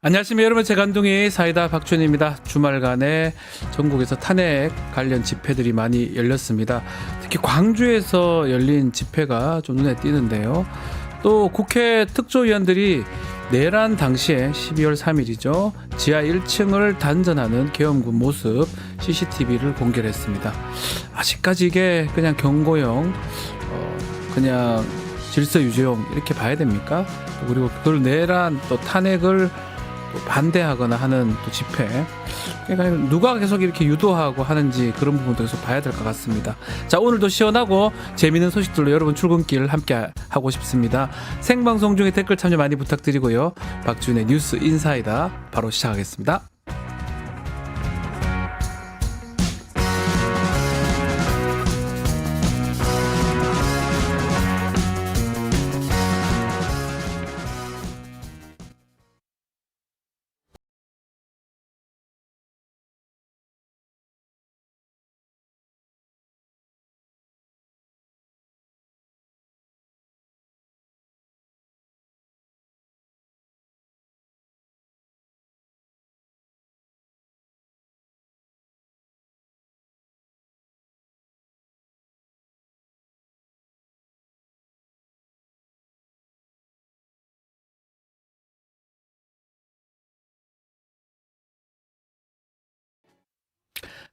안녕하십니까 여러분, 제간둥이 사이다 박준입니다. 주말간에 전국에서 탄핵 관련 집회들이 많이 열렸습니다. 특히 광주에서 열린 집회가 좀 눈에 띄는데요. 또 국회 특조위원들이 내란 당시에 12월 3일이죠. 지하 1층을 단전하는 계엄군 모습 CCTV를 공개를 했습니다. 아직까지 이게 그냥 경고용, 그냥 질서 유지용 이렇게 봐야 됩니까? 그리고 그걸 내란 또 탄핵을 반대하거나 하는 또 집회, 그러니까 누가 계속 이렇게 유도하고 하는지 그런 부분도 계속 봐야 될 것 같습니다. 자, 오늘도 시원하고 재미있는 소식들로 여러분 출근길 함께 하고 싶습니다. 생방송 중에 댓글 참여 많이 부탁드리고요. 박준의 뉴스 인사이다 바로 시작하겠습니다.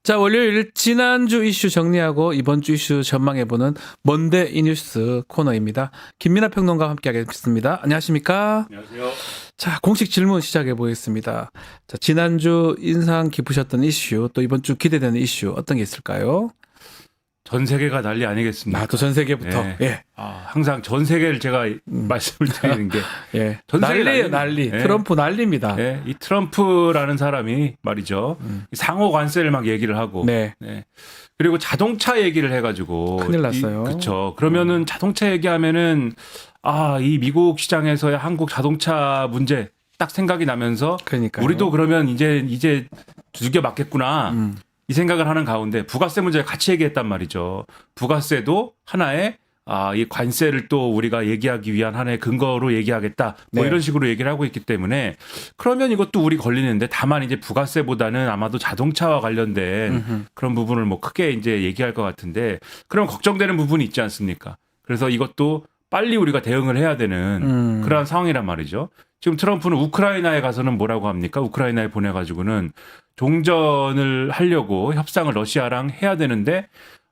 자, 월요일 지난주 이슈 정리하고 이번 주 이슈 전망해보는 뭔데 이 뉴스 코너입니다. 김민하 평론가와 함께하겠습니다. 안녕하십니까? 안녕하세요. 자, 공식 질문 시작해보겠습니다. 자, 지난주 인상 깊으셨던 이슈, 또 이번 주 기대되는 이슈 어떤 게 있을까요? 전 세계가 난리 아니겠습니까? 또 전 세계부터. 네. 예. 항상 전 세계를 제가 말씀을 드리는 게 예. 전 세계 난리예요, 난리. 예. 트럼프 난리입니다. 이 트럼프라는 사람이 말이죠. 상호 관세를 막 얘기를 하고 네. 그리고 자동차 얘기를 해가지고 큰일 났어요. 그렇죠. 그러면은 자동차 얘기하면은 이 미국 시장에서의 한국 자동차 문제 딱 생각이 나면서 그러니까요. 우리도 그러면 이제 두들겨 맞겠구나. 이 생각을 하는 가운데 부가세 문제 같이 얘기했단 말이죠. 부가세도 하나의 이 관세를 또 우리가 얘기하기 위한 하나의 근거로 얘기하겠다. 뭐 네. 이런 식으로 얘기를 하고 있기 때문에 그러면 이것도 우리 걸리는데, 다만 이제 부가세보다는 아마도 자동차와 관련된 그런 부분을 뭐 크게 이제 얘기할 것 같은데, 그럼 걱정되는 부분이 있지 않습니까? 그래서 이것도 빨리 우리가 대응을 해야 되는 그러한 상황이란 말이죠. 지금 트럼프는 우크라이나에 가서는 뭐라고 합니까? 우크라이나에 보내가지고는 종전을 하려고 협상을 러시아랑 해야 되는데,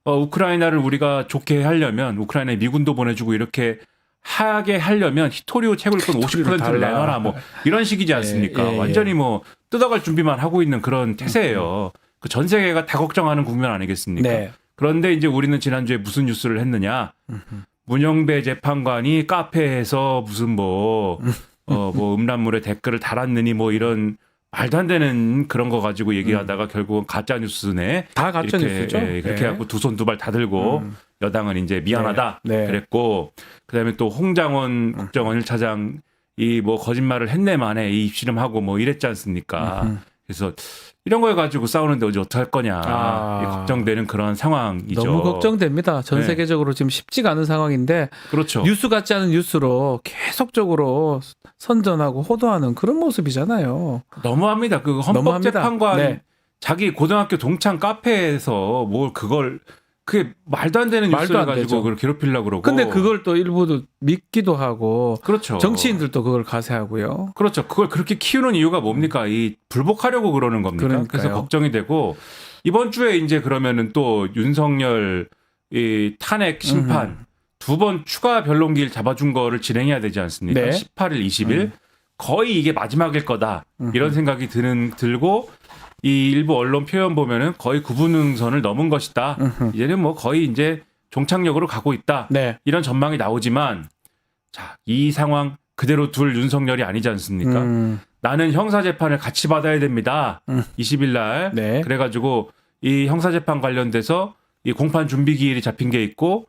우크라이나를 우리가 좋게 하려면 우크라이나에 미군도 보내주고 이렇게 하게 하려면 히토리오 채굴권 50%를 내놔라, 뭐 이런 식이지 않습니까? 완전히 뭐 뜯어갈 준비만 하고 있는 그런 태세예요. 그 전 세계가 다 걱정하는 국면 아니겠습니까? 네. 그런데 이제 우리는 지난주에 무슨 뉴스를 했느냐? 문영배 재판관이 카페에서 무슨 뭐 음란물에 댓글을 달았느니 뭐 이런 말도 안 되는 그런 거 가지고 얘기하다가 결국은 가짜 뉴스네. 다 가짜 뉴스죠. 그렇게 하고 두 손 두 발 다 들고 여당은 이제 미안하다 네. 그랬고, 그다음에 또 홍장원 국정원 1차장 이 뭐 거짓말을 했네 만에 이 입씨름하고 뭐 이랬지 않습니까? 그래서 이런 거 가지고 싸우는데 어제 어떡할 거냐 걱정되는 그런 상황이죠. 너무 걱정됩니다. 전 네. 세계적으로 지금 쉽지가 않은 상황인데, 그렇죠. 뉴스 같지 않은 뉴스로 계속적으로 선전하고 호도하는 그런 모습이잖아요. 너무합니다. 그 헌법재판관 네. 자기 고등학교 동창 카페에서 뭘 그게 말도 안 되는 말도 뉴스를 안 가지고 되죠. 그걸 괴롭히려고 그러고. 근데 그걸 또 일부도 믿기도 하고, 그렇죠. 정치인들도 그걸 가세하고요. 그렇죠. 그걸 그렇게 키우는 이유가 뭡니까? 이 불복하려고 그러는 겁니까? 그러니까요. 그래서 걱정이 되고, 이번 주에 이제 그러면은 또 윤석열 이 탄핵 심판 두 번 추가 변론기일 잡아준 거를 진행해야 되지 않습니까? 네. 18일, 20일. 거의 이게 마지막일 거다. 이런 생각이 들고, 이 일부 언론 표현 보면은 거의 구분응선을 넘은 것이다. 이제는 뭐 거의 이제 종착역으로 가고 있다. 네. 이런 전망이 나오지만, 자, 이 상황 그대로 둘 윤석열이 아니지 않습니까? 나는 형사재판을 같이 받아야 됩니다. 20일 날. 네. 그래가지고 이 형사재판 관련돼서 이 공판 준비 기일이 잡힌 게 있고,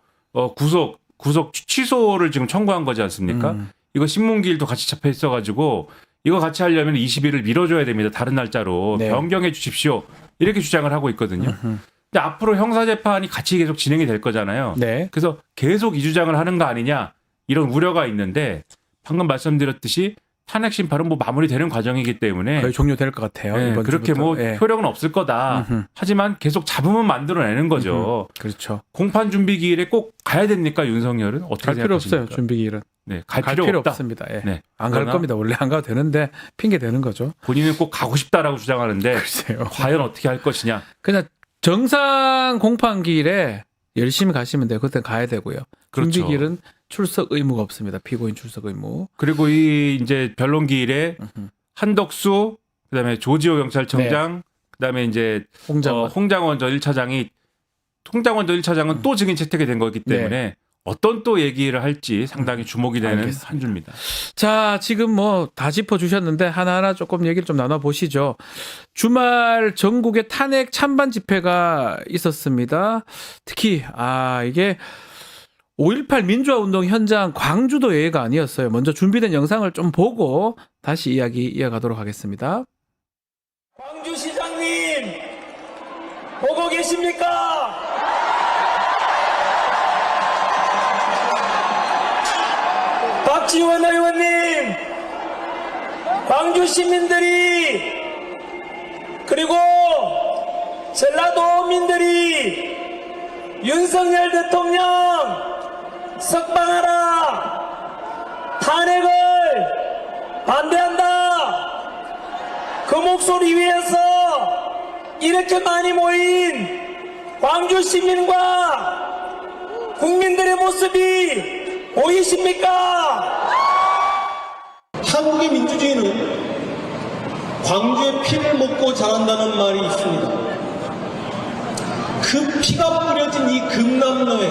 구속 취소를 지금 청구한 거지 않습니까? 이거 신문기일도 같이 잡혀 있어가지고 이거 같이 하려면 20일을 미뤄줘야 됩니다. 다른 날짜로 네. 변경해 주십시오. 이렇게 주장을 하고 있거든요. 근데 앞으로 형사재판이 같이 계속 진행이 될 거잖아요. 네. 그래서 계속 이 주장을 하는 거 아니냐, 이런 우려가 있는데, 방금 말씀드렸듯이 탄핵 심판은 뭐 마무리되는 과정이기 때문에 거의 종료될 것 같아요. 예, 이번 그렇게 주부터. 뭐 예. 효력은 없을 거다. 음흠. 하지만 계속 잡음은 만들어내는 거죠. 그렇죠. 공판 준비 기일에 꼭 가야 됩니까 윤석열은? 어떻게 갈 필요 생각하십니까? 없어요. 준비기일은. 네, 갈 갈 필요 필요 없다. 없습니다. 예. 네. 안 갈 그러나 겁니다. 원래 안 가도 되는데 핑계 대는 거죠. 본인은 꼭 가고 싶다라고 주장하는데 글쎄요. 과연 어떻게 할 것이냐? 그냥 정상 공판기일에 열심히 가시면 돼요. 그때 가야 되고요. 그렇죠. 준비기일은 출석 의무가 없습니다. 피고인 출석 의무. 그리고 이 이제 변론 기일에 한덕수, 그다음에 조지호 경찰청장, 그다음에 이제 홍장원. 홍장원 전 1차장이 홍장원 전 1차장은 또 증인 채택이 된 거기 때문에 어떤 또 얘기를 할지 상당히 주목이 되는 알겠습니다. 한 주입니다. 자, 지금 뭐 다 짚어주셨는데 하나하나 조금 얘기를 좀 나눠보시죠. 주말 전국에 탄핵 찬반 집회가 있었습니다. 특히 이게 5.18 민주화 운동 현장 광주도 예외가 아니었어요. 먼저 준비된 영상을 좀 보고 다시 이야기 이어가도록 하겠습니다. 광주시장님 보고 계십니까? 박지원 의원님, 광주 시민들이 그리고 전라도민들이 윤석열 대통령 석방하라, 탄핵을 반대한다, 그 목소리 위에서 이렇게 많이 모인 광주 시민과 국민들의 모습이 보이십니까? 한국의 민주주의는 광주의 피를 먹고 자란다는 말이 있습니다. 그 피가 뿌려진 이 금남로에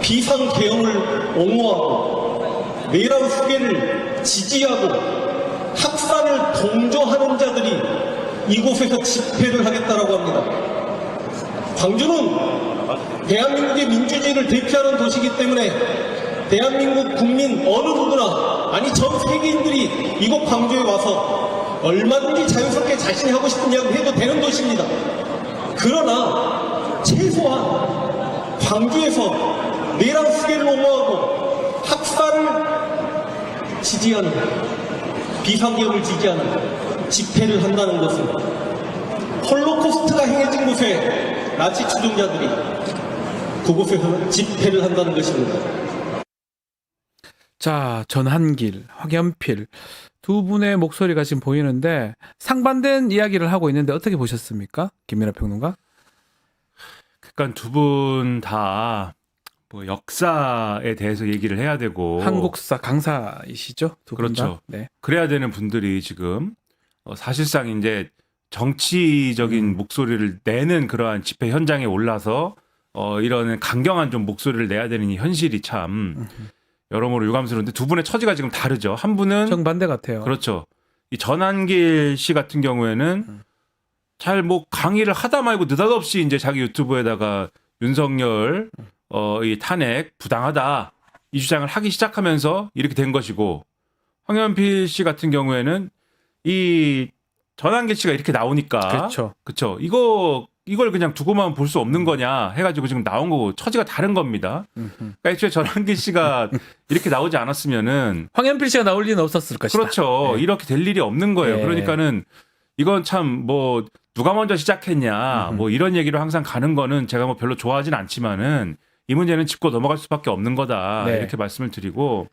비상계엄을 옹호하고 내란 수괴를 지지하고 학살을 동조하는 자들이 이곳에서 집회를 하겠다라고 합니다. 광주는 대한민국의 민주주의를 대표하는 도시이기 때문에 대한민국 국민 어느 누구나, 아니 전 세계인들이 이곳 광주에 와서 얼마든지 자유스럽게 자신이 하고 싶은 이야기 해도 되는 도시입니다. 그러나 최소한 광주에서 내란 수괴를 옹호하고 학살을 지지하는, 비상계엄을 지지하는 집회를 한다는 것은 홀로코스트가 행해진 곳에 나치 추종자들이 그곳에서 집회를 한다는 것입니다. 자, 전한길, 황현필 두 분의 목소리가 지금 보이는데 상반된 이야기를 하고 있는데 어떻게 보셨습니까? 김민하 평론가? 그러니까 두 분 다 뭐 역사에 대해서 얘기를 해야 되고 한국사 강사이시죠? 두 분 다? 그렇죠. 네. 그래야 되는 분들이 지금 사실상 이제 정치적인 목소리를 내는 그러한 집회 현장에 올라서 이런 강경한 좀 목소리를 내야 되는 이 현실이 참 여러모로 유감스러운데 두 분의 처지가 지금 다르죠. 한 분은 정반대 같아요. 그렇죠. 이 전한길 씨 같은 경우에는 잘 뭐 강의를 하다 말고 느닷없이 이제 자기 유튜브에다가 윤석열 이 탄핵 부당하다 이 주장을 하기 시작하면서 이렇게 된 것이고, 황현필 씨 같은 경우에는 이 전한길 씨가 이렇게 나오니까 그렇죠. 이걸 그냥 두고만 볼 수 없는 거냐 해가지고 지금 나온 거고 처지가 다른 겁니다. 그러니까 애초에 전한길 씨가 이렇게 나오지 않았으면은 황현필 씨가 나올 리는 없었을 것이다. 그렇죠. 네. 이렇게 될 일이 없는 거예요. 네. 그러니까는 이건 참 뭐 누가 먼저 시작했냐 뭐 이런 얘기로 항상 가는 거는 제가 뭐 별로 좋아하진 않지만은 이 문제는 짚고 넘어갈 수밖에 없는 거다. 네. 이렇게 말씀을 드리고,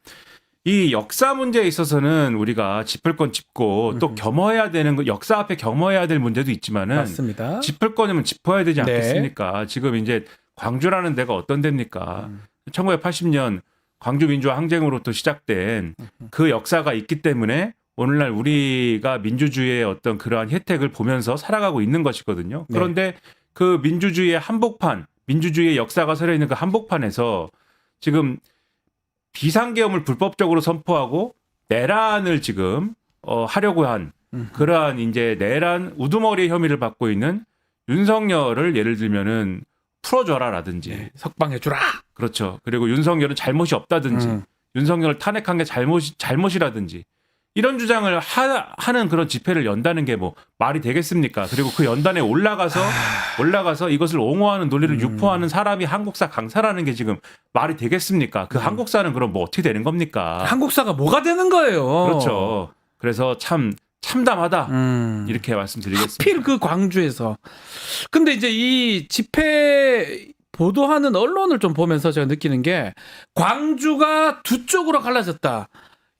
이 역사 문제에 있어서는 우리가 짚을 건 짚고 또 겸허해야 되는 거, 역사 앞에 겸허해야 될 문제도 있지만은 맞습니다. 짚을 거면 짚어야 되지 네. 않겠습니까? 지금 이제 광주라는 데가 어떤 데입니까? 1980년 광주 민주화 항쟁으로부터 시작된 그 역사가 있기 때문에 오늘날 우리가 민주주의의 어떤 그러한 혜택을 보면서 살아가고 있는 것이거든요. 네. 그런데 그 민주주의의 한복판, 민주주의의 역사가 서려 있는 그 한복판에서 지금 비상계엄을 불법적으로 선포하고 내란을 지금 하려고 한 그러한 이제 내란 우두머리 혐의를 받고 있는 윤석열을 예를 들면은 풀어줘라라든지 네. 석방해주라. 그렇죠. 그리고 윤석열은 잘못이 없다든지 윤석열을 탄핵한 게 잘못이라든지 이런 주장을 하는 그런 집회를 연다는 게 뭐 말이 되겠습니까? 그리고 그 연단에 올라가서 이것을 옹호하는 논리를 유포하는 사람이 한국사 강사라는 게 지금 말이 되겠습니까? 그 한국사는 그럼 뭐 어떻게 되는 겁니까? 한국사가 뭐가 되는 거예요? 그렇죠. 그래서 참담하다 이렇게 말씀드리겠습니다. 하필 그 광주에서. 근데 이제 이 집회 보도하는 언론을 좀 보면서 제가 느끼는 게 광주가 두 쪽으로 갈라졌다.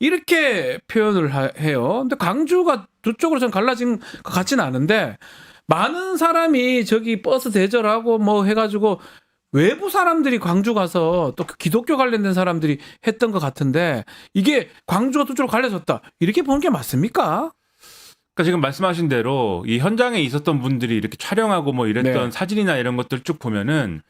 이렇게 표현을 해요. 근데 광주가 두 쪽으로 좀 갈라진 것 같지는 않은데 많은 사람이 저기 버스 대절하고 뭐 해가지고 외부 사람들이 광주 가서 또 기독교 관련된 사람들이 했던 것 같은데 이게 광주가 두 쪽으로 갈라졌다. 이렇게 보는 게 맞습니까? 그러니까 지금 말씀하신 대로 이 현장에 있었던 분들이 이렇게 촬영하고 뭐 이랬던 네. 사진이나 이런 것들 쭉 보면은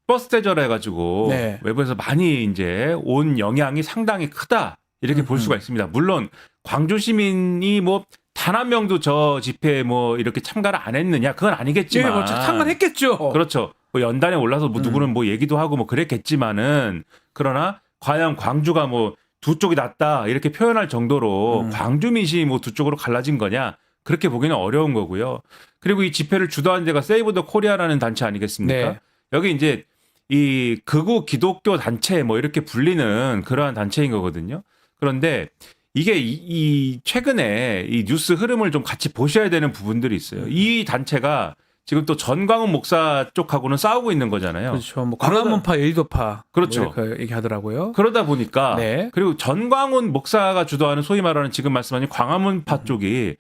버스 대절해가지고 네. 외부에서 많이 이제 온 영향이 상당히 크다 이렇게 볼 수가 있습니다. 물론 광주 시민이 뭐 단 한 명도 저 집회에 뭐 이렇게 참가를 안 했느냐 그건 아니겠지만 뭐 참관했겠죠. 그렇죠. 뭐 연단에 올라서 뭐 누구는 뭐 얘기도 하고 뭐 그랬겠지만은 그러나 과연 광주가 뭐 두 쪽이 낫다 이렇게 표현할 정도로 광주 민심이 뭐 두 쪽으로 갈라진 거냐 그렇게 보기는 어려운 거고요. 그리고 이 집회를 주도한 데가 세이브 더 코리아라는 단체 아니겠습니까? 네. 여기 이제 이 극우 기독교 단체 뭐 이렇게 불리는 그러한 단체인 거거든요. 그런데 이게 이 최근에 이 뉴스 흐름을 좀 같이 보셔야 되는 부분들이 있어요. 이 단체가 지금 또 전광훈 목사 쪽하고는 싸우고 있는 거잖아요. 그렇죠. 뭐 광화문파, 여의도파. 그렇죠. 뭐 이렇게 얘기하더라고요. 그러다 보니까 네. 그리고 전광훈 목사가 주도하는 소위 말하는 지금 말씀하신 광화문파 쪽이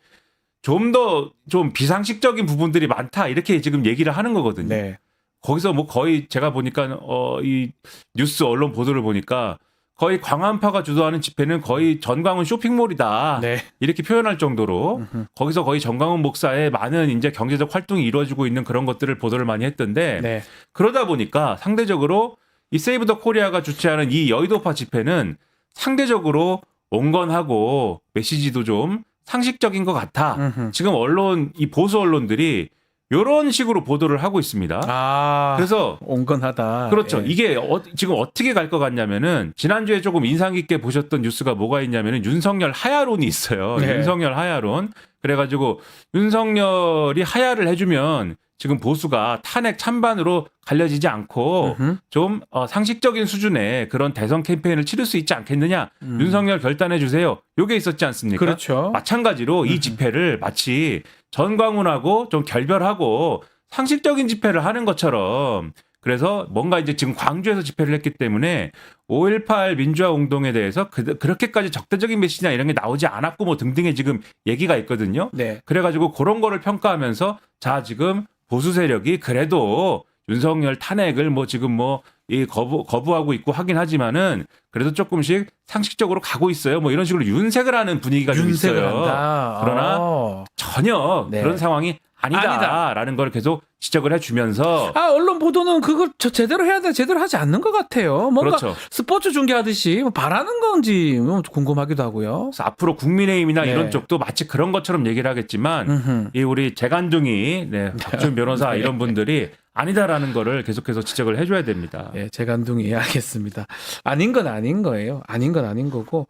좀 더 좀 비상식적인 부분들이 많다 이렇게 지금 얘기를 하는 거거든요. 네. 거기서 뭐 거의 제가 보니까 이 뉴스 언론 보도를 보니까 거의 광화문파가 주도하는 집회는 거의 전광훈 쇼핑몰이다. 네. 이렇게 표현할 정도로 거기서 거의 전광훈 목사의 많은 이제 경제적 활동이 이루어지고 있는 그런 것들을 보도를 많이 했던데 네. 그러다 보니까 상대적으로 이 세이브 더 코리아가 주최하는 이 여의도파 집회는 상대적으로 온건하고 메시지도 좀 상식적인 것 같아. 지금 언론 이 보수 언론들이 이런 식으로 보도를 하고 있습니다. 아. 그래서 온건하다. 그렇죠. 예. 이게 지금 어떻게 갈 것 같냐면은 지난주에 조금 인상 깊게 보셨던 뉴스가 뭐가 있냐면은 윤석열 하야론이 있어요. 네. 윤석열 하야론. 그래가지고 윤석열이 하야를 해주면 지금 보수가 탄핵 찬반으로 갈려지지 않고 좀 상식적인 수준의 그런 대선 캠페인을 치를 수 있지 않겠느냐. 윤석열 결단해 주세요. 요게 있었지 않습니까? 그렇죠. 마찬가지로 이 집회를 마치 전광훈하고 좀 결별하고 상식적인 집회를 하는 것처럼 그래서 뭔가 이제 지금 광주에서 집회를 했기 때문에 5.18 민주화 운동에 대해서 그렇게까지 적대적인 메시지나 이런 게 나오지 않았고 뭐 등등의 지금 얘기가 있거든요. 네. 그래가지고 그런 거를 평가하면서 자 지금 보수 세력이 그래도 윤석열 탄핵을 뭐 지금 뭐 이 거부하고 있고 하긴 하지만은 그래도 조금씩 상식적으로 가고 있어요. 뭐 이런 식으로 윤색을 하는 분위기가 좀 윤색을 있어요. 한다. 그러나 전혀 네. 그런 상황이 아니다라는 걸 계속 지적을 해주면서 언론 보도는 그걸 제대로 해야 돼. 제대로 하지 않는 것 같아요. 뭔가 그렇죠. 스포츠 중계하듯이 뭐 바라는 건지 뭐 궁금하기도 하고요. 그래서 앞으로 국민의힘이나 네. 이런 쪽도 마치 그런 것처럼 얘기를 하겠지만 이 우리 재간둥이 박준 변호사 네. 이런 분들이 아니다라는 거를 계속해서 지적을 해줘야 됩니다. 예, 재간둥이 알겠습니다. 아닌 건 아닌 거예요. 아닌 건 아닌 거고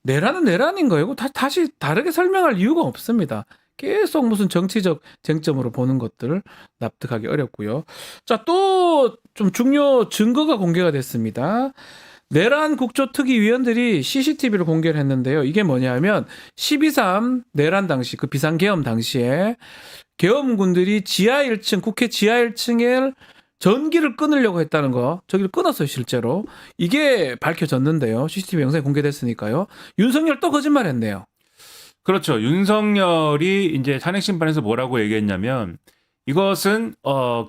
내란은 내란인 거예요. 다시 다르게 설명할 이유가 없습니다. 계속 무슨 정치적 쟁점으로 보는 것들을 납득하기 어렵고요. 자, 또 좀 중요 증거가 공개가 됐습니다. 내란 국조특위위원들이 CCTV를 공개를 했는데요. 이게 뭐냐면 12.3 내란 당시 그 비상계엄 당시에 계엄군들이 지하 1층 국회 지하 1층에 전기를 끊으려고 했다는 거 저기를 끊었어요 실제로. 이게 밝혀졌는데요. CCTV 영상이 공개됐으니까요. 윤석열 또 거짓말했네요. 그렇죠. 윤석열이 이제 탄핵 심판에서 뭐라고 얘기했냐면 이것은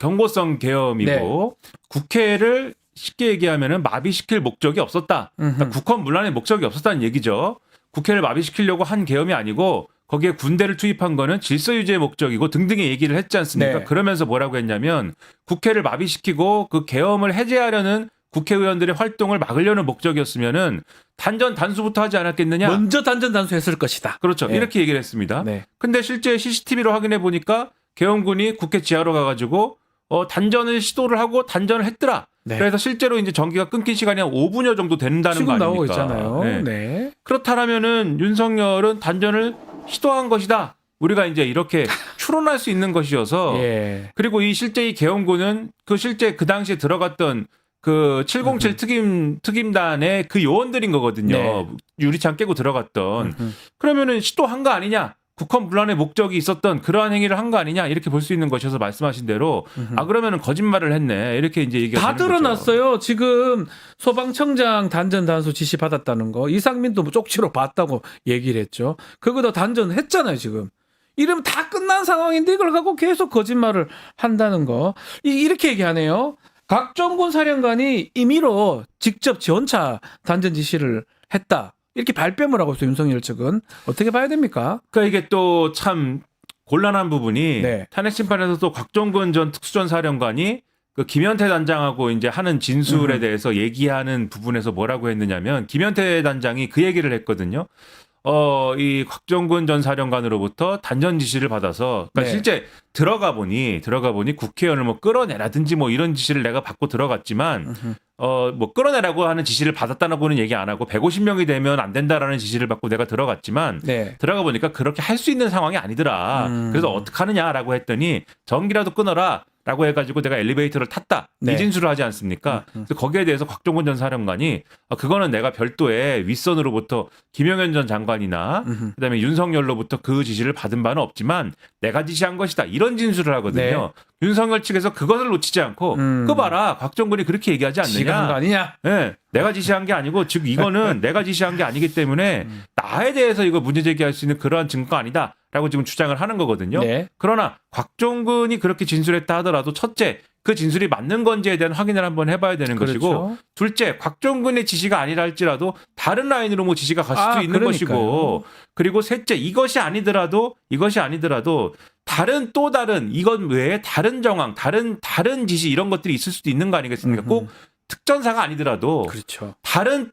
경고성 계엄이고 국회를 쉽게 얘기하면은 마비시킬 목적이 없었다. 그러니까 국헌 문란의 목적이 없었다는 얘기죠. 국회를 마비시키려고 한 계엄이 아니고 거기에 군대를 투입한 거는 질서 유지의 목적이고 등등의 얘기를 했지 않습니까? 네. 그러면서 뭐라고 했냐면 국회를 마비시키고 그 계엄을 해제하려는 국회의원들의 활동을 막으려는 목적이었으면은 단전 단수부터 하지 않았겠느냐? 먼저 단전 단수했을 것이다. 그렇죠. 네. 이렇게 얘기를 했습니다. 네. 근데 실제 CCTV로 확인해 보니까 계엄군이 국회 지하로 가가지고 단전을 시도를 하고 단전을 했더라. 네. 그래서 실제로 이제 전기가 끊긴 시간이 한 5분여 정도 된다는 거 지금 아닙니까? 나오고 있잖아요. 네. 네. 그렇다면은 윤석열은 단전을 시도한 것이다. 우리가 이제 이렇게 추론할 수 있는 것이어서 예. 그리고 이 실제 이 계엄군은 그 실제 그 당시에 들어갔던 그 707 특임단의 그 요원들인 거거든요. 네. 유리창 깨고 들어갔던. 그러면은 시도한 거 아니냐? 국헌 분란의 목적이 있었던 그러한 행위를 한 거 아니냐? 이렇게 볼 수 있는 것이어서 말씀하신 대로 아 그러면은 거짓말을 했네. 이렇게 이제 얘기가 다 되는 거죠. 드러났어요. 지금 소방청장 단전 단수 지시 받았다는 거. 이상민도 뭐 쪽지로 봤다고 얘기를 했죠. 그거도 단전 했잖아요, 지금. 이러면 다 끝난 상황인데 이걸 갖고 계속 거짓말을 한다는 거. 이렇게 얘기하네요. 각종군 사령관이 임의로 직접 지원차 단전 지시를 했다. 이렇게 발뺌을 하고 있어요. 윤석열 측은. 어떻게 봐야 됩니까? 그러니까 이게 또 참 곤란한 부분이 네. 탄핵 심판에서 또 곽종근 전 특수전 사령관이 그 김현태 단장하고 이제 하는 진술에 대해서 얘기하는 부분에서 뭐라고 했느냐면 김현태 단장이 그 얘기를 했거든요. 이 곽종근 전 사령관으로부터 단전 지시를 받아서 그러니까 네. 실제 들어가 보니 국회의원을 뭐 끌어내라든지 뭐 이런 지시를 내가 받고 들어갔지만 뭐 끌어내라고 하는 지시를 받았다고는 얘기 안 하고 150명이 되면 안 된다라는 지시를 받고 내가 들어갔지만 네. 들어가 보니까 그렇게 할 수 있는 상황이 아니더라. 그래서 어떡하느냐라고 했더니 전기라도 끊어라. 라고 해가지고 내가 엘리베이터를 탔다. 네. 이 진술을 하지 않습니까? 그래서 거기에 대해서 곽종근 전 사령관이 그거는 내가 별도의 윗선으로부터 김영현 전 장관이나 그다음에 윤석열로부터 그 지시를 받은 바는 없지만 내가 지시한 것이다. 이런 진술을 하거든요. 윤석열 측에서 그것을 놓치지 않고 그거 봐라. 곽종근이 그렇게 얘기하지 지가 한 거 않느냐. 아니냐? 네, 내가 지시한 게 아니고 즉 이거는 내가 지시한 게 아니기 때문에 나에 대해서 이거 문제 제기할 수 있는 그러한 증거가 아니다라고 지금 주장을 하는 거거든요. 네. 그러나 곽종근이 그렇게 진술했다 하더라도 첫째 그 진술이 맞는 건지에 대한 확인을 한번 해봐야 되는 그렇죠. 것이고 둘째 곽종근의 지시가 아니라 할지라도 다른 라인으로 뭐 지시가 갈 수도 있는 그러니까요. 것이고 그리고 셋째 이것이 아니더라도 다른 또 다른 이것 외에 다른 정황 다른 지시 이런 것들이 있을 수도 있는 거 아니겠습니까? 꼭 특전사가 아니더라도 그렇죠. 다른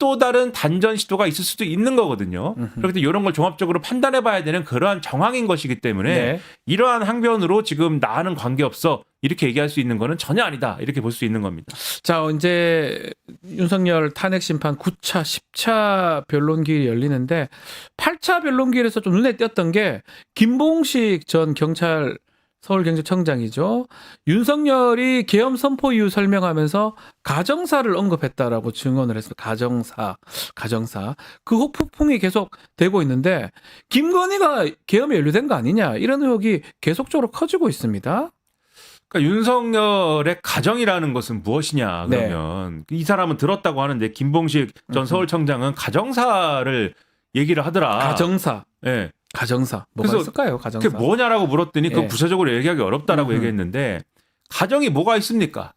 단전 시도가 있을 수도 있는 거거든요. 그렇기 때문에 이런 걸 종합적으로 판단해 봐야 되는 그러한 정황인 것이기 때문에 네. 이러한 항변으로 지금 나는 관계없어 이렇게 얘기할 수 있는 거는 전혀 아니다. 이렇게 볼 수 있는 겁니다. 자, 이제 윤석열 탄핵 심판 9차, 10차 변론기일이 열리는데 8차 변론기일에서 좀 눈에 띄었던 게 김봉식 전 경찰 서울경찰청장이죠. 윤석열이 계엄 선포 이유 설명하면서 가정사를 언급했다라고 증언을 했습니다. 가정사. 그 혹폭풍이 계속 되고 있는데 김건희가 계엄에 연루된 거 아니냐 이런 의혹이 계속적으로 커지고 있습니다. 그러니까 윤석열의 가정이라는 것은 무엇이냐 그러면 이 사람은 들었다고 하는데 김봉식 전 서울청장은 가정사를 얘기를 하더라. 가정사. 예. 가정사. 뭐가 그래서 있을까요? 가정사. 그게 뭐냐라고 물었더니 그 예. 구체적으로 얘기하기 어렵다라고 얘기했는데 가정이 뭐가 있습니까?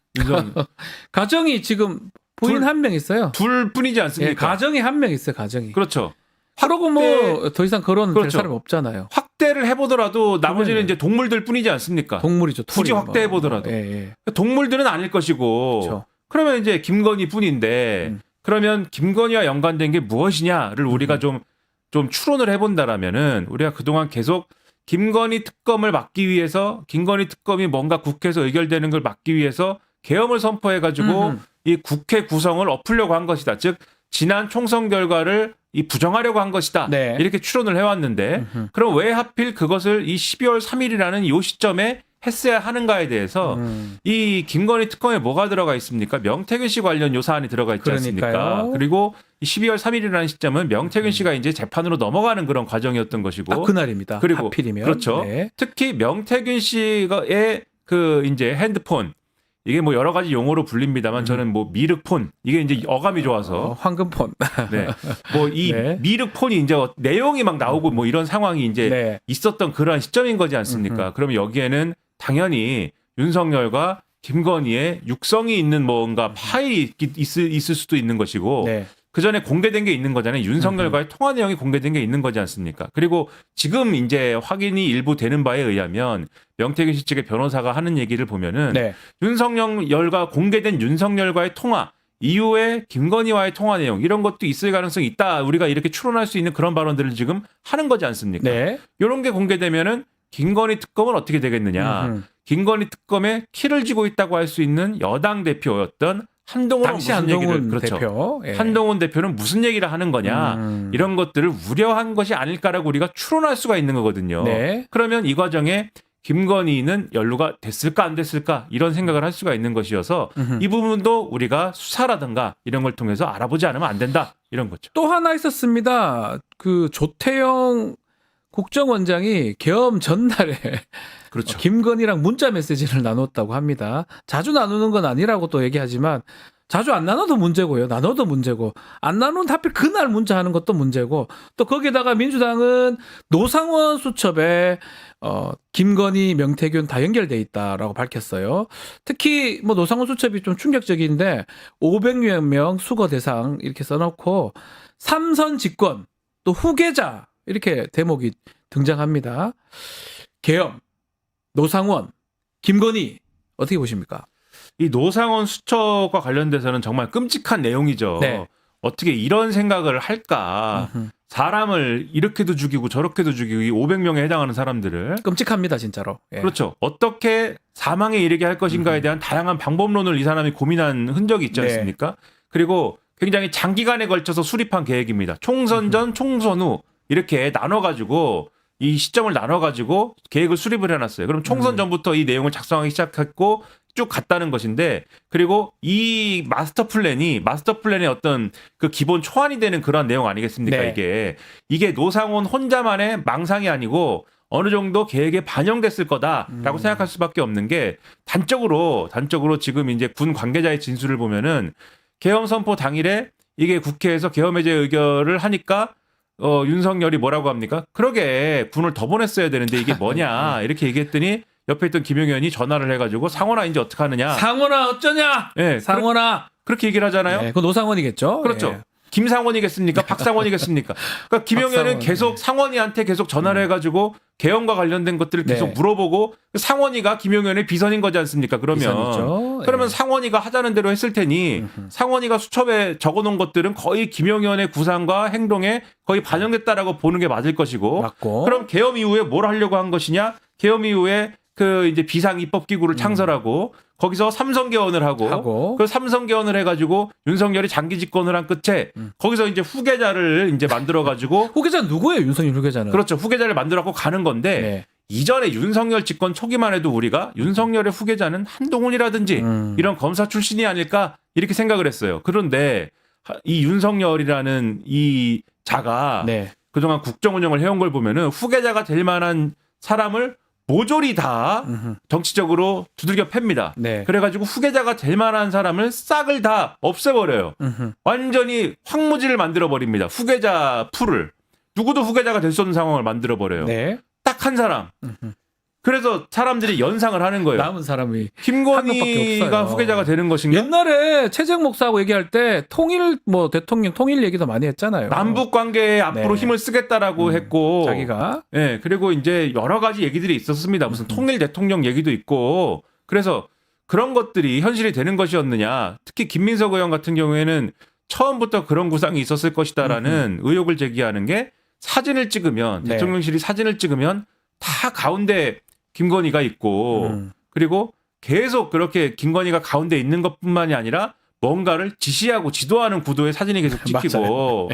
가정이 지금 부인 둘- 한 명 있어요. 둘뿐이지 예, 않습니까? 가정이 한 명 있어요. 가정이. 그렇죠. 그러고 뭐 더 이상 거론될 그렇죠. 사람이 없잖아요. 확대를 해보더라도 나머지는 그러네요. 이제 동물들 뿐이지 않습니까? 동물이죠. 굳이 토리 확대해 보더라도. 예. 동물들은 아닐 것이고 그렇죠. 그러면 이제 김건희 뿐인데 그러면 김건희와 연관된 게 무엇이냐를 우리가 좀 추론을 해본다라면은 우리가 그동안 계속 김건희 특검을 막기 위해서 김건희 특검이 뭔가 국회에서 의결되는 걸 막기 위해서 계엄을 선포해가지고 이 국회 구성을 엎으려고 한 것이다. 즉 지난 총선 결과를 이 부정하려고 한 것이다. 네. 이렇게 추론을 해왔는데 그럼 왜 하필 그것을 이 12월 3일이라는 요 시점에 했어야 하는가에 대해서 이 김건희 특검에 뭐가 들어가 있습니까? 명태균 씨 관련 요사안이 들어가 있지 않습니까? 그러니까요. 그리고 이 12월 3일이라는 시점은 명태균 씨가 이제 재판으로 넘어가는 그런 과정이었던 것이고 그날입니다. 그리고 하필이면. 그렇죠. 네. 특히 명태균 씨의 그 이제 핸드폰 이게 뭐 여러 가지 용어로 불립니다만 저는 뭐 미륵폰 이게 이제 어감이 좋아서 황금폰. 네. 뭐 이 네. 미륵폰이 이제 내용이 막 나오고 뭐 이런 상황이 이제 네. 있었던 그러한 시점인 거지 않습니까? 그러면 여기에는 당연히 윤석열과 김건희의 육성이 있는 뭔가 파일이 있을 수도 있는 것이고 네. 그 전에 공개된 게 있는 거잖아요. 윤석열과의 통화 내용이 공개된 게 있는 거지 않습니까? 그리고 지금 이제 확인이 일부 되는 바에 의하면 명태균 씨 측의 변호사가 하는 얘기를 보면은 네. 윤석열과 공개된 윤석열과의 통화 이후에 김건희와의 통화 내용 이런 것도 있을 가능성이 있다. 우리가 이렇게 추론할 수 있는 그런 발언들을 지금 하는 거지 않습니까? 네. 이런 게 공개되면은 김건희 특검은 어떻게 되겠느냐? 김건희 특검에 키를 쥐고 있다고 할 수 있는 여당 대표였던 한동훈은 당시 무슨 얘기를 한동훈 그렇죠. 대표. 예. 한동훈 대표는 무슨 얘기를 하는 거냐 이런 것들을 우려한 것이 아닐까라고 우리가 추론할 수가 있는 거거든요. 네. 그러면 이 과정에 김건희는 연루가 됐을까 안 됐을까 이런 생각을 할 수가 있는 것이어서 이 부분도 우리가 수사라든가 이런 걸 통해서 알아보지 않으면 안 된다 이런 거죠. 또 하나 있었습니다. 그 조태영 국정원장이 계엄 전날에 그렇죠. 김건희랑 문자 메시지를 나눴다고 합니다. 자주 나누는 건 아니라고 또 얘기하지만 자주 안 나눠도 문제고요. 나눠도 문제고 안 나누는 하필 그날 문자하는 것도 문제고 또 거기다가 민주당은 노상원 수첩에 김건희, 명태균 다 연결돼 있다라고 밝혔어요. 특히 뭐 노상원 수첩이 좀 충격적인데 500여 명 수거 대상 이렇게 써놓고 삼선 집권 또 후계자 이렇게 대목이 등장합니다. 계엄, 노상원, 김건희 어떻게 보십니까? 이 노상원 수첩과 관련돼서는 정말 끔찍한 내용이죠. 네. 어떻게 이런 생각을 할까? 사람을 이렇게도 죽이고 저렇게도 죽이고 이 500명에 해당하는 사람들을 끔찍합니다, 진짜로. 예. 그렇죠. 어떻게 사망에 이르게 할 것인가에 대한 다양한 방법론을 이 사람이 고민한 흔적이 있지 네. 않습니까? 그리고 굉장히 장기간에 걸쳐서 수립한 계획입니다. 총선 전, 총선 후 이렇게 나눠가지고 이 시점을 나눠가지고 계획을 수립을 해놨어요. 그럼 총선 전부터 이 내용을 작성하기 시작했고 쭉 갔다는 것인데 그리고 이 마스터 플랜의 어떤 그 기본 초안이 되는 그런 내용 아니겠습니까? 네. 이게 노상원 혼자만의 망상이 아니고 어느 정도 계획에 반영됐을 거다라고 생각할 수밖에 없는 게 단적으로 지금 이제 군 관계자의 진술을 보면은 계엄 선포 당일에 이게 국회에서 계엄 해제 의결을 하니까 윤석열이 뭐라고 합니까? 그러게 군을 더 보냈어야 되는데 이게 뭐냐 이렇게 얘기했더니 옆에 있던 김용 의원이 전화를 해가지고 상원아 이제 어떻게 하느냐. 상원아 어쩌냐? 네, 상원아. 그렇게 얘기를 하잖아요. 네, 그 노상원이겠죠. 그렇죠. 예. 김상원이겠습니까? 박상원이겠습니까? 그러니까 김용현은 박상원, 계속 상원이한테 계속 전화를 해가지고 계엄과 관련된 것들을 계속 네. 물어보고 상원이가 김용현의 비선인 거지 않습니까? 비선이죠. 그러면 예. 상원이가 하자는 대로 했을 테니 상원이가 수첩에 적어놓은 것들은 거의 김용현의 구상과 행동에 거의 반영됐다라고 보는 게 맞을 것이고 맞고. 그럼 계엄 이후에 뭘 하려고 한 것이냐? 계엄 이후에 그 이제 비상 입법 기구를 창설하고 거기서 삼선 개헌을 하고 그 삼선 개헌을 해가지고 윤석열이 장기 집권을 한 끝에 거기서 이제 후계자를 이제 만들어 가지고 후계자는 누구예요? 윤석열 후계자는. 그렇죠 후계자를 만들어 갖고 가는 건데 네. 이전에 윤석열 집권 초기만 해도 우리가 윤석열의 후계자는 한동훈이라든지 이런 검사 출신이 아닐까 이렇게 생각을 했어요. 그런데 이 윤석열이라는 이 자가 네. 그동안 국정 운영을 해온 걸 보면은 후계자가 될 만한 사람을 모조리 다 정치적으로 두들겨 팹니다. 네. 그래가지고 후계자가 될 만한 사람을 싹을 다 없애버려요. 완전히 황무지를 만들어버립니다. 후계자 풀을. 누구도 후계자가 될 수 없는 상황을 만들어버려요. 네. 딱 한 사람. 그래서 사람들이 연상을 하는 거예요. 남은 사람이 김건희가 한 명밖에 후계자가 되는 것인가? 옛날에 최재형 목사하고 얘기할 때 통일 뭐 대통령 통일 얘기도 많이 했잖아요. 남북 관계에 앞으로 네. 힘을 쓰겠다라고 했고 자기가 예, 그리고 이제 여러 가지 얘기들이 있었습니다. 무슨 통일 대통령 얘기도 있고. 그래서 그런 것들이 현실이 되는 것이었느냐. 특히 김민석 의원 같은 경우에는 처음부터 그런 구상이 있었을 것이다라는 의혹을 제기하는 게 사진을 찍으면 네. 대통령실이 사진을 찍으면 다 가운데 김건희가 있고 그리고 계속 그렇게 김건희가 가운데 있는 것뿐만이 아니라 뭔가를 지시하고 지도하는 구도의 사진이 계속 찍히고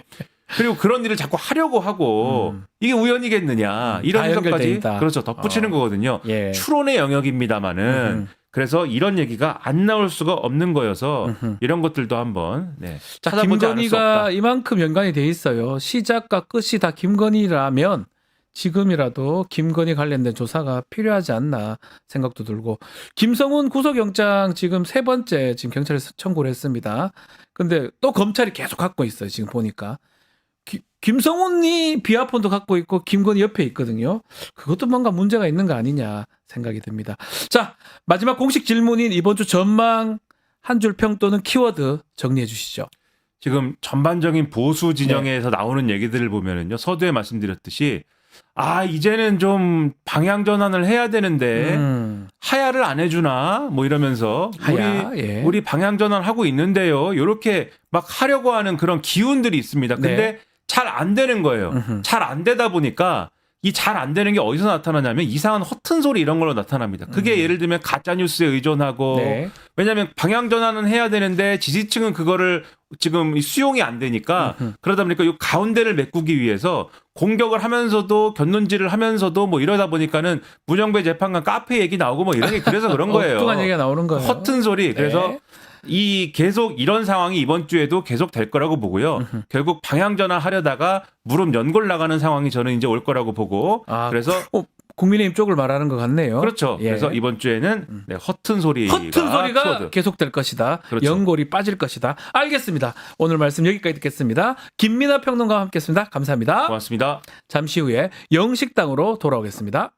그리고 그런 일을 자꾸 하려고 하고 이게 우연이겠느냐 이런 다 연결돼 해석까지 있다. 그렇죠 덧붙이는 거거든요. 예. 추론의 영역입니다만은 그래서 이런 얘기가 안 나올 수가 없는 거여서 이런 것들도 한번 자, 찾아보지 않을 수 김건희가 없다. 이만큼 연관이 돼 있어요. 시작과 끝이 다 김건희라면 지금이라도 김건희 관련된 조사가 필요하지 않나 생각도 들고 김성훈 구속영장 지금 세 번째 지금 경찰에서 청구를 했습니다. 근데 또 검찰이 계속 갖고 있어요. 지금 보니까 김성훈이 비아폰도 갖고 있고 김건희 옆에 있거든요. 그것도 뭔가 문제가 있는 거 아니냐 생각이 듭니다. 자, 마지막 공식 질문인 이번 주 전망 한 줄 평 또는 키워드 정리해 주시죠. 지금 전반적인 보수 진영에서 나오는 얘기들을 보면은요 서두에 말씀드렸듯이 이제는 좀 방향 전환을 해야 되는데 하야를 안 해주나 뭐 이러면서 하야, 예. 우리 방향 전환하고 있는데요. 이렇게 막 하려고 하는 그런 기운들이 있습니다. 근데 네. 잘 안 되는 거예요. 잘 안 되다 보니까 이 잘 안 되는 게 어디서 나타나냐면 이상한 허튼 소리 이런 걸로 나타납니다. 그게 예를 들면 가짜 뉴스에 의존하고 네. 왜냐하면 방향 전환은 해야 되는데 지지층은 그거를 지금 수용이 안 되니까 그러다 보니까 이 가운데를 메꾸기 위해서 공격을 하면서도 곁눈질을 하면서도 뭐 이러다 보니까는 문영배 재판관 카페 얘기 나오고 뭐 이런 게 그래서 그런 거예요. 엉뚱한 얘기가 나오는 거예요. 허튼 소리. 그래서 네. 이 계속 이런 상황이 이번 주에도 계속 될 거라고 보고요. 결국 방향 전환하려다가 무릎 연골 나가는 상황이 저는 이제 올 거라고 보고 그래서 국민의힘 쪽을 말하는 것 같네요. 그렇죠. 예. 그래서 이번 주에는 네, 허튼 소리가 키워드. 계속될 것이다. 그렇죠. 연골이 빠질 것이다. 알겠습니다. 오늘 말씀 여기까지 듣겠습니다. 김민하 평론가와 함께했습니다. 감사합니다. 고맙습니다. 잠시 후에 영식당으로 돌아오겠습니다.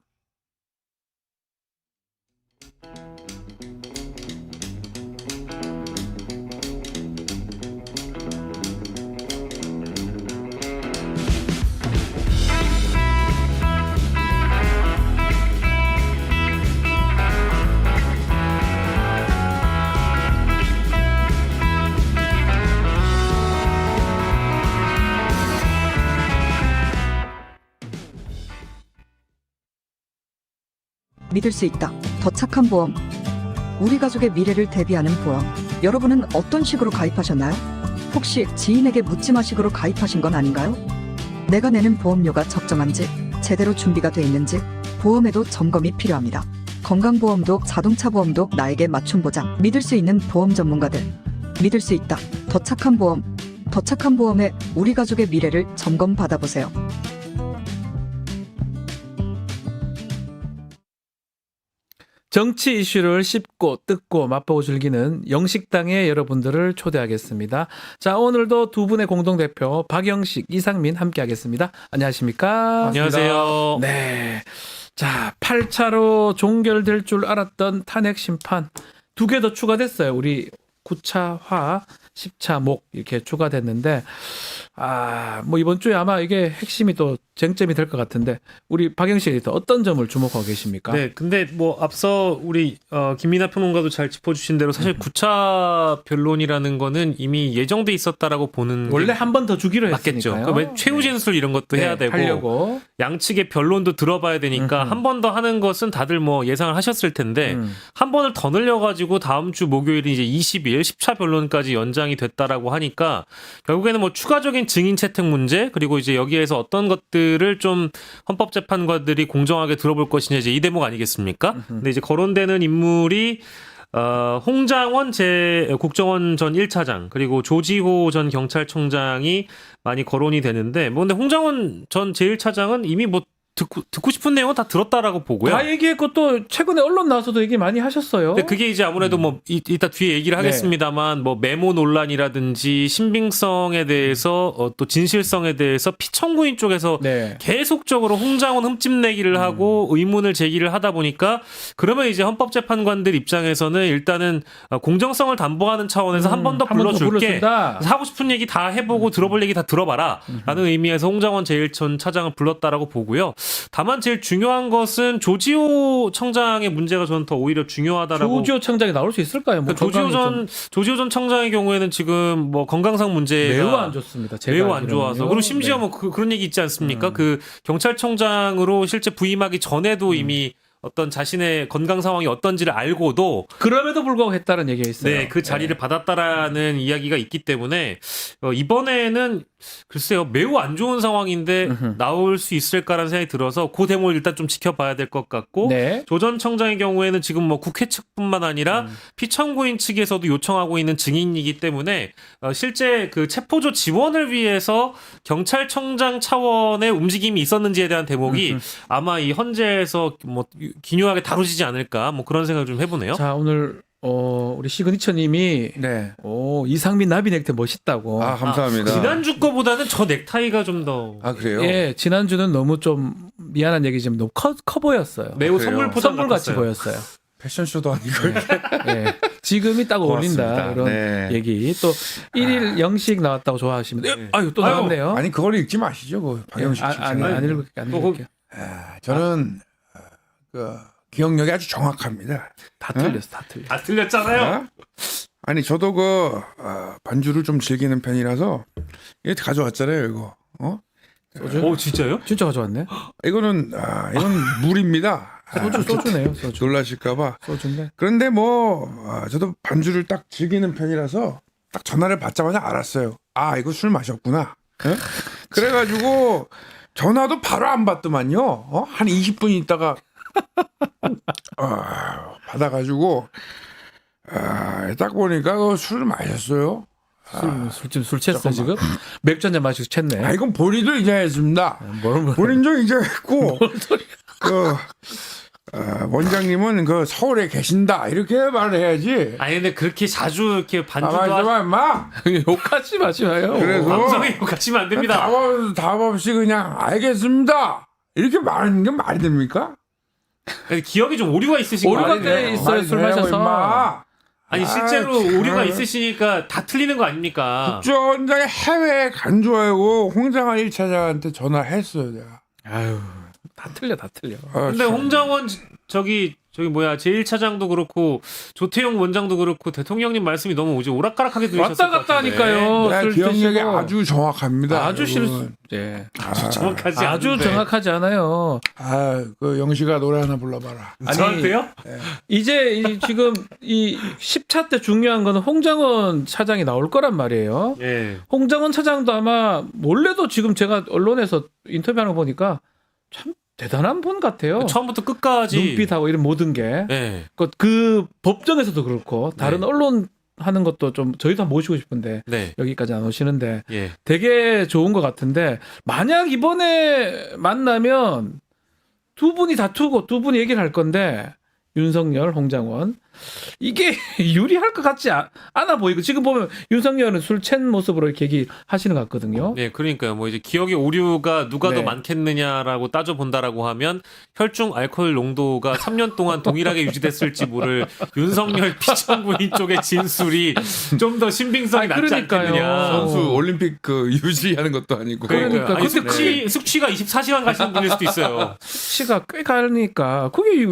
믿을 수 있다. 더 착한 보험. 우리 가족의 미래를 대비하는 보험. 여러분은 어떤 식으로 가입하셨나요? 혹시 지인에게 묻지마식으로 가입하신 건 아닌가요? 내가 내는 보험료가 적정한지, 제대로 준비가 돼 있는지, 보험에도 점검이 필요합니다. 건강보험도 자동차 보험도 나에게 맞춤 보장. 믿을 수 있는 보험 전문가들. 믿을 수 있다. 더 착한 보험. 더 착한 보험에 우리 가족의 미래를 점검 받아보세요. 정치 이슈를 씹고 뜯고 맛보고 즐기는 영식당에 여러분들을 초대하겠습니다. 자, 오늘도 두 분의 공동대표 박영식, 이상민 함께하겠습니다. 안녕하십니까? 안녕하세요. 네. 자, 8차로 종결될 줄 알았던 탄핵 심판 두 개 더 추가됐어요. 우리 9차 화, 10차 목 이렇게 추가됐는데 뭐 이번 주에 아마 이게 핵심이 또 쟁점이 될 것 같은데 우리 박영식 에디터 어떤 점을 주목하고 계십니까? 네, 근데 뭐 앞서 우리 김민하 평론가도 잘 짚어주신 대로 사실 9차 변론이라는 거는 이미 예정돼 있었다라고 보는 원래 한 번 더 주기로 맞겠죠. 했으니까요. 그러니까 최후 진술 이런 것도 해야 되고 하려고. 양측의 변론도 들어봐야 되니까 한 번 더 하는 것은 다들 뭐 예상을 하셨을 텐데 한 번을 더 늘려가지고 다음 주 목요일이 이제 20일 10차 변론까지 연장이 됐다라고 하니까 결국에는 뭐 추가적인 증인 채택 문제 그리고 이제 여기에서 어떤 것들을 좀 헌법재판관들이 공정하게 들어볼 것이냐 이제 이 대목 아니겠습니까? 근데 이제 거론되는 인물이 홍장원 국정원 전 1차장 그리고 조지호 전 경찰청장이 많이 거론이 되는데 뭐 근데 홍장원 전 제1차장은 이미 뭐 듣고 싶은 내용은 다 들었다라고 보고요. 다 얘기했고 또 최근에 언론 나와서도 얘기 많이 하셨어요. 근데 그게 이제 아무래도 뭐 이따 뒤에 얘기를 하겠습니다만 뭐 메모 논란이라든지 신빙성에 대해서 또 진실성에 대해서 피청구인 쪽에서 네. 계속적으로 홍장원 흠집내기를 하고 의문을 제기를 하다 보니까 그러면 이제 헌법재판관들 입장에서는 일단은 공정성을 담보하는 차원에서 한 번 더 불러줄게. 하고 싶은 얘기 다 해보고 들어볼 얘기 다 들어봐라. 라는 의미에서 홍장원 제1전 차장을 불렀다라고 보고요. 다만 제일 중요한 것은 조지호 청장의 문제가 저는 더 오히려 중요하다라고. 조지호 청장이 나올 수 있을까요? 뭐 조지호 전 청장의 경우에는 지금 뭐 건강상 문제가 매우 안 좋습니다. 매우 안 좋아서 그리고 심지어 네. 뭐 그런 얘기 있지 않습니까? 그 경찰청장으로 실제 부임하기 전에도 이미 어떤 자신의 건강 상황이 어떤지를 알고도 그럼에도 불구하고 했다는 얘기가 있어요. 네, 그 자리를 받았다라는 이야기가 있기 때문에 이번에는 글쎄요 매우 안 좋은 상황인데 나올 수 있을까라는 생각이 들어서 그 대목을 일단 좀 지켜봐야 될 것 같고 네. 조 전 청장의 경우에는 지금 뭐 국회 측뿐만 아니라 피청구인 측에서도 요청하고 있는 증인이기 때문에 실제 그 체포조 지원을 위해서 경찰청장 차원의 움직임이 있었는지에 대한 대목이 아마 이 헌재에서 뭐 기묘하게 다루지지 않을까 뭐 그런 생각을 좀 해보네요. 자, 오늘 우리 시그니처님이 네. 이상민 나비 넥타이 멋있다고. 아, 감사합니다. 지난주 거보다는 저 넥타이가 좀 더 아, 그래요? 예, 지난주는 너무 좀 미안한 얘기지만 너무 커 보였어요. 매우 그래요? 선물 포장 선물같이 같았어요. 보였어요. 패션쇼도 아니고 이렇게. 예. 지금이 딱 어울린다. 고맙습니다. 이런 네. 얘기. 또 1일 영식 나왔다고 좋아하시면 아유, 또 나왔네요. 아니, 그걸 읽지 마시죠. 그 방영식 아니, 안 읽을게요. 저는 기억력이 아주 정확합니다. 다 틀렸어. 다 틀렸잖아요. 어? 아니, 저도 반주를 좀 즐기는 편이라서 이게 가져왔잖아요, 이거. 소주? 오 진짜요? 진짜 가져왔네. 이거는 이건 물입니다. 소주네요. 소주. 놀라실까봐. 소주인데. 그런데 뭐 저도 반주를 딱 즐기는 편이라서 딱 전화를 받자마자 알았어요. 아 이거 술 마셨구나. 예? 그래가지고 전화도 바로 안 받더만요. 한 20분 있다가 받아가지고 딱 보니까 술 마셨어요. 술 챘어 지금? 맥주 한잔 마시고 챘네. 아 이건 본인도 이자했습니다. 뭘 본인도 이자했고 그 원장님은 그 서울에 계신다 이렇게 말을 해야지. 아니 근데 그렇게 자주 이렇게 반주도 가만있어봐 임마. 욕하지 마시나요? 그래서 방송에 욕하시면 안 됩니다. 답 없이 그냥 알겠습니다 이렇게 말하는 게 말이 됩니까? 기억에 좀 오류가 있으신 거 오류가 아니에요? 돼 있어요. 술 마셔서. 임마. 아니 실제로 참. 오류가 있으시니까 다 틀리는 거 아닙니까? 국정원장이 해외에 간 줄 알고 홍장한 1차장한테 전화했어요 내가. 아유, 다 틀려. 근데 홍장원 저기 뭐야 제1차장도 그렇고 조태용 원장도 그렇고 대통령님 말씀이 너무 오락가락하게 들으셨을 왔다 것 갔다 같은데. 하니까요. 내가 술 기억력이 드시고. 아주 정확합니다. 아주 여러분. 예. 정확하지 아주 않은데. 정확하지 않아요. 그 영식아 노래 하나 불러봐라. 아니, 저한테요? 이제 지금 이 10차 때 중요한 거는 홍장원 차장이 나올 거란 말이에요. 예. 홍장원 차장도 아마 몰래도 지금 제가 언론에서 인터뷰하는 거 보니까 참 대단한 분 같아요. 처음부터 끝까지 눈빛하고 이런 모든 게. 예. 그 법정에서도 그렇고 다른 네. 언론 하는 것도 좀 저희도 한번 모시고 싶은데 네. 여기까지 안 오시는데 예. 되게 좋은 것 같은데 만약 이번에 만나면 두 분이 다투고 두 분이 얘기를 할 건데 윤석열, 홍장원 이게 유리할 것 같지 않아 보이고 지금 보면 윤석열은 술 챈 모습으로 이렇게 얘기하시는 것 같거든요. 네, 그러니까요. 뭐 이제 기억의 오류가 누가 네. 더 많겠느냐라고 따져 본다라고 하면 혈중 알코올 농도가 3년 동안 동일하게 유지됐을지 모를 윤석열 피청구인 쪽의 진술이 좀 더 신빙성이 아니, 낮지 그러니까요. 않겠느냐. 선수 올림픽 그 유지하는 것도 아니고. 그러니까. 아니, 근데 숙취가 24시간 가시는 분일 수도 있어요. 시가 꽤 가니까 그게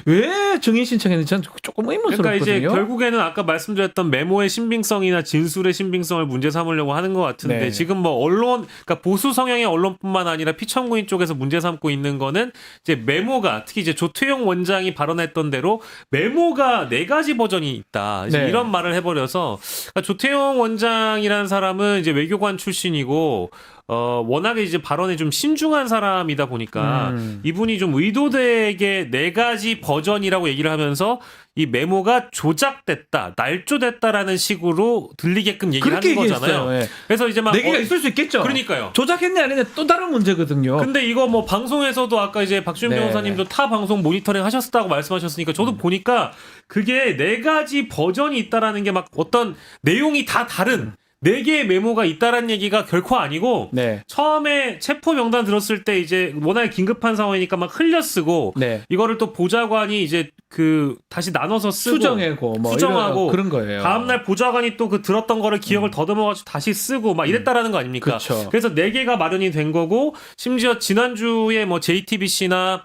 왜 증인 신청했는지 저는 조금 의문스럽거든요. 그러니까 이제 결국에는 아까 말씀드렸던 메모의 신빙성이나 진술의 신빙성을 문제 삼으려고 하는 것 같은데 네. 지금 뭐 언론, 그러니까 보수 성향의 언론뿐만 아니라 피청구인 쪽에서 문제 삼고 있는 거는 이제 메모가 특히 이제 조태용 원장이 발언했던 대로 메모가 4가지 버전이 있다. 이제 네. 이런 말을 해버려서 그러니까 조태용 원장이라는 사람은 이제 외교관 출신이고 워낙에 이제 발언에 좀 신중한 사람이다 보니까 이분이 좀 의도되게 4가지 버전이라고 얘기를 하면서 이 메모가 조작됐다, 날조됐다라는 식으로 들리게끔 얘기를 그렇게 하는 거잖아요. 얘기했어요. 예. 그래서 이제 막 네 개가 있을 수 있겠죠. 그러니까요. 조작했냐 아니냐 또 다른 문제거든요. 근데 이거 뭐 방송에서도 아까 이제 박주현 네. 변호사님도 타 방송 모니터링 하셨다고 말씀하셨으니까 저도 보니까 그게 4가지 버전이 있다라는 게 막 어떤 내용이 다 다른 4개의 메모가 있다라는 얘기가 결코 아니고 네. 처음에 체포 명단 들었을 때 이제 워낙에 긴급한 상황이니까 막 흘려 쓰고 네. 이거를 또 보좌관이 이제 그 다시 나눠서 쓰고 수정하고 뭐 수정하고 이런 그런 거예요. 다음날 보좌관이 또 그 들었던 거를 기억을 더듬어가지고 다시 쓰고 막 이랬다라는 거 아닙니까? 그쵸. 그래서 4개가 마련이 된 거고 심지어 지난주에 뭐 JTBC나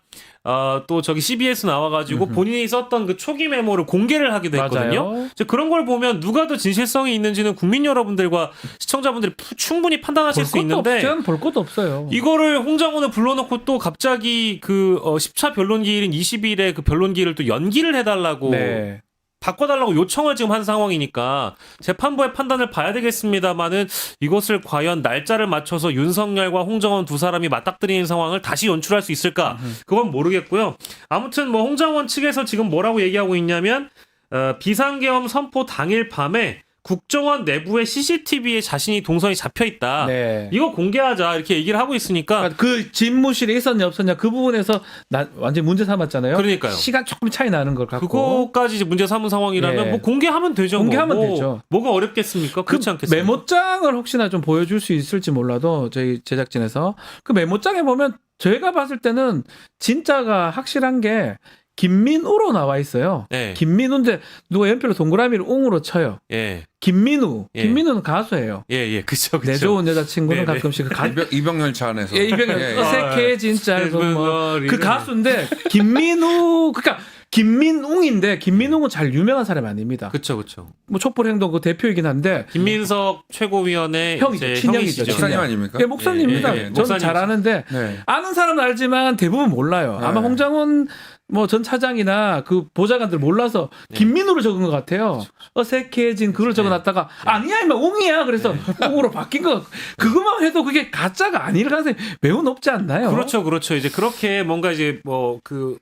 또 저기 CBS 나와가지고 본인이 썼던 그 초기 메모를 공개를 하기도 했거든요. 맞아요. 이제 그런 걸 보면 누가 더 진실성이 있는지는 국민 여러분들과 시청자분들이 충분히 판단하실 수 있는데 저는 볼 것도 없어요. 이거를 홍장원을 불러놓고 또 갑자기 그 10차 변론기일인 20일에 그 변론기일을 또 연기를 해달라고 네. 바꿔달라고 요청을 지금 한 상황이니까 재판부의 판단을 봐야 되겠습니다만은 이것을 과연 날짜를 맞춰서 윤석열과 홍정원 두 사람이 맞닥뜨리는 상황을 다시 연출할 수 있을까? 그건 모르겠고요. 아무튼 뭐 홍정원 측에서 지금 뭐라고 얘기하고 있냐면 비상계엄 선포 당일 밤에 국정원 내부의 CCTV에 자신이 동선이 잡혀 있다. 네. 이거 공개하자 이렇게 얘기를 하고 있으니까 그러니까 그 집무실에 있었냐 없었냐 그 부분에서 완전 문제 삼았잖아요. 그러니까요. 시간 조금 차이 나는 걸 갖고. 그거까지 이제 문제 삼은 상황이라면 예. 뭐 공개하면 되죠. 공개하면 뭐. 되죠. 뭐가 어렵겠습니까? 그 그렇지 않겠습니까? 메모장을 혹시나 좀 보여줄 수 있을지 몰라도 저희 제작진에서 그 메모장에 보면 제가 봤을 때는 진짜가 확실한 게 김민우로 나와 있어요. 네. 김민우인데 누가 연필로 동그라미를 웅으로 쳐요. 예. 김민우. 예. 김민우는 가수예요. 예, 그쵸. 내 좋은 여자친구는 네, 네. 가끔씩 이병열차 안에서. 이병헌 예, 예. 어색해진 짧은 뭐, 그 가수인데 김민우 그러니까 김민웅인데 김민웅은 잘 유명한 사람이 아닙니다. 그렇죠, 그렇죠. 뭐 촛불행동 그 대표이긴 한데 김민석 최고위원의 형이죠, 이제 친형이죠, 형이시죠. 친형. 목사님 아닙니까? 예, 목사님입니다. 예, 예, 저는 목사님. 잘 아는데 네. 아는 사람은 알지만 대부분 몰라요. 아마 네. 홍장훈 뭐 전 차장이나 그 보좌관들 몰라서 김민우로 적은 것 같아요. 어색해진 그걸 적어놨다가 아니야 임마 웅이야. 그래서 웅으로 바뀐 거 그것만 해도 그게 가짜가 아닐 가능성이 매우 높지 않나요? 그렇죠, 그렇죠. 이제 그렇게 뭔가 이제 뭐 그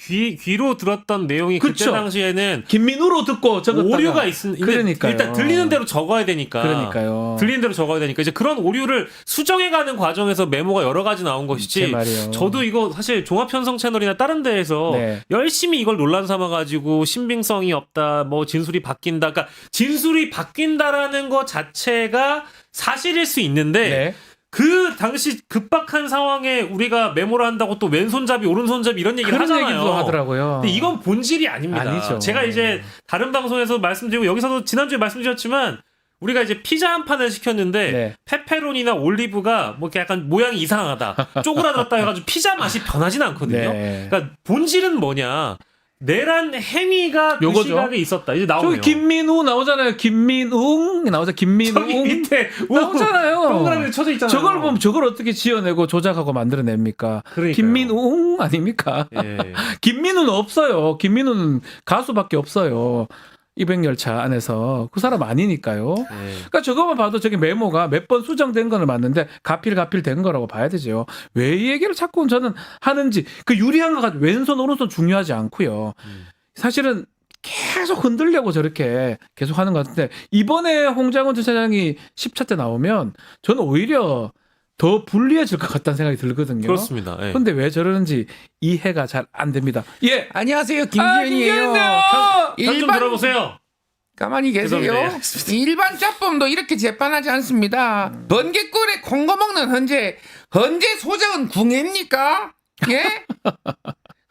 귀로 들었던 내용이 그쵸. 그때 당시에는 김민우로 듣고 적었다가 오류가 있으니까 그러니까요. 일단 들리는 대로 적어야 되니까. 그러니까요. 들리는 대로 적어야 되니까 이제 그런 오류를 수정해가는 과정에서 메모가 여러 가지 나온 제 것이지. 말이에요. 저도 이거 사실 종합편성 채널이나 다른 데에서 네. 열심히 이걸 논란 삼아가지고 신빙성이 없다, 뭐 진술이 바뀐다. 그러니까 진술이 바뀐다라는 것 자체가 사실일 수 있는데. 네. 그 당시 급박한 상황에 우리가 메모를 한다고 또 왼손잡이 오른손잡이 이런 얘기를 그런 하잖아요. 얘기도 하더라고요. 근데 이건 본질이 아닙니다. 아니죠. 제가 이제 다른 방송에서 말씀드리고 여기서도 지난주에 말씀드렸지만 우리가 이제 피자 한 판을 시켰는데 네. 페페로니나 올리브가 뭐 이렇게 약간 모양이 이상하다. 쪼그라들었다 해가지고 피자 맛이 변하진 않거든요. 네. 그러니까 본질은 뭐냐. 내란 행위가 그 요거죠. 시각에 있었다. 이제 나오네요. 저기 김민우 나오잖아요. 김민웅 나오죠. 김민웅 저기 밑에 나오잖아요. 동그라미 쳐져 있잖아요. 저걸 보면 저걸 어떻게 지어내고 조작하고 만들어냅니까? 그러니까요. 김민웅 아닙니까? 예. 김민우는 없어요. 김민우는 가수밖에 없어요. 200열차 안에서 그 사람 아니니까요. 예. 그러니까 저거만 봐도 저기 메모가 몇 번 수정된 거는 맞는데 가필 된 거라고 봐야 되죠. 왜 이 얘기를 자꾸 저는 하는지 그 유리한 거 가지고 왼손 오른손 중요하지 않고요. 사실은 계속 흔들려고 저렇게 계속 하는 것 같은데 이번에 홍장훈 전 차장이 10차 때 나오면 저는 오히려 더 불리해질 것 같다는 생각이 들거든요. 그렇습니다. 예. 근데 왜 저러는지 이해가 잘 안 됩니다. 예. 안녕하세요, 김기현이요. 김기현이에요. 좀 들어보세요. 가만히 계세요. 죄송합니다. 일반 짭범도 이렇게 재판하지 않습니다. 번개골에 콩고 먹는 헌재 소장은 궁예입니까? 예?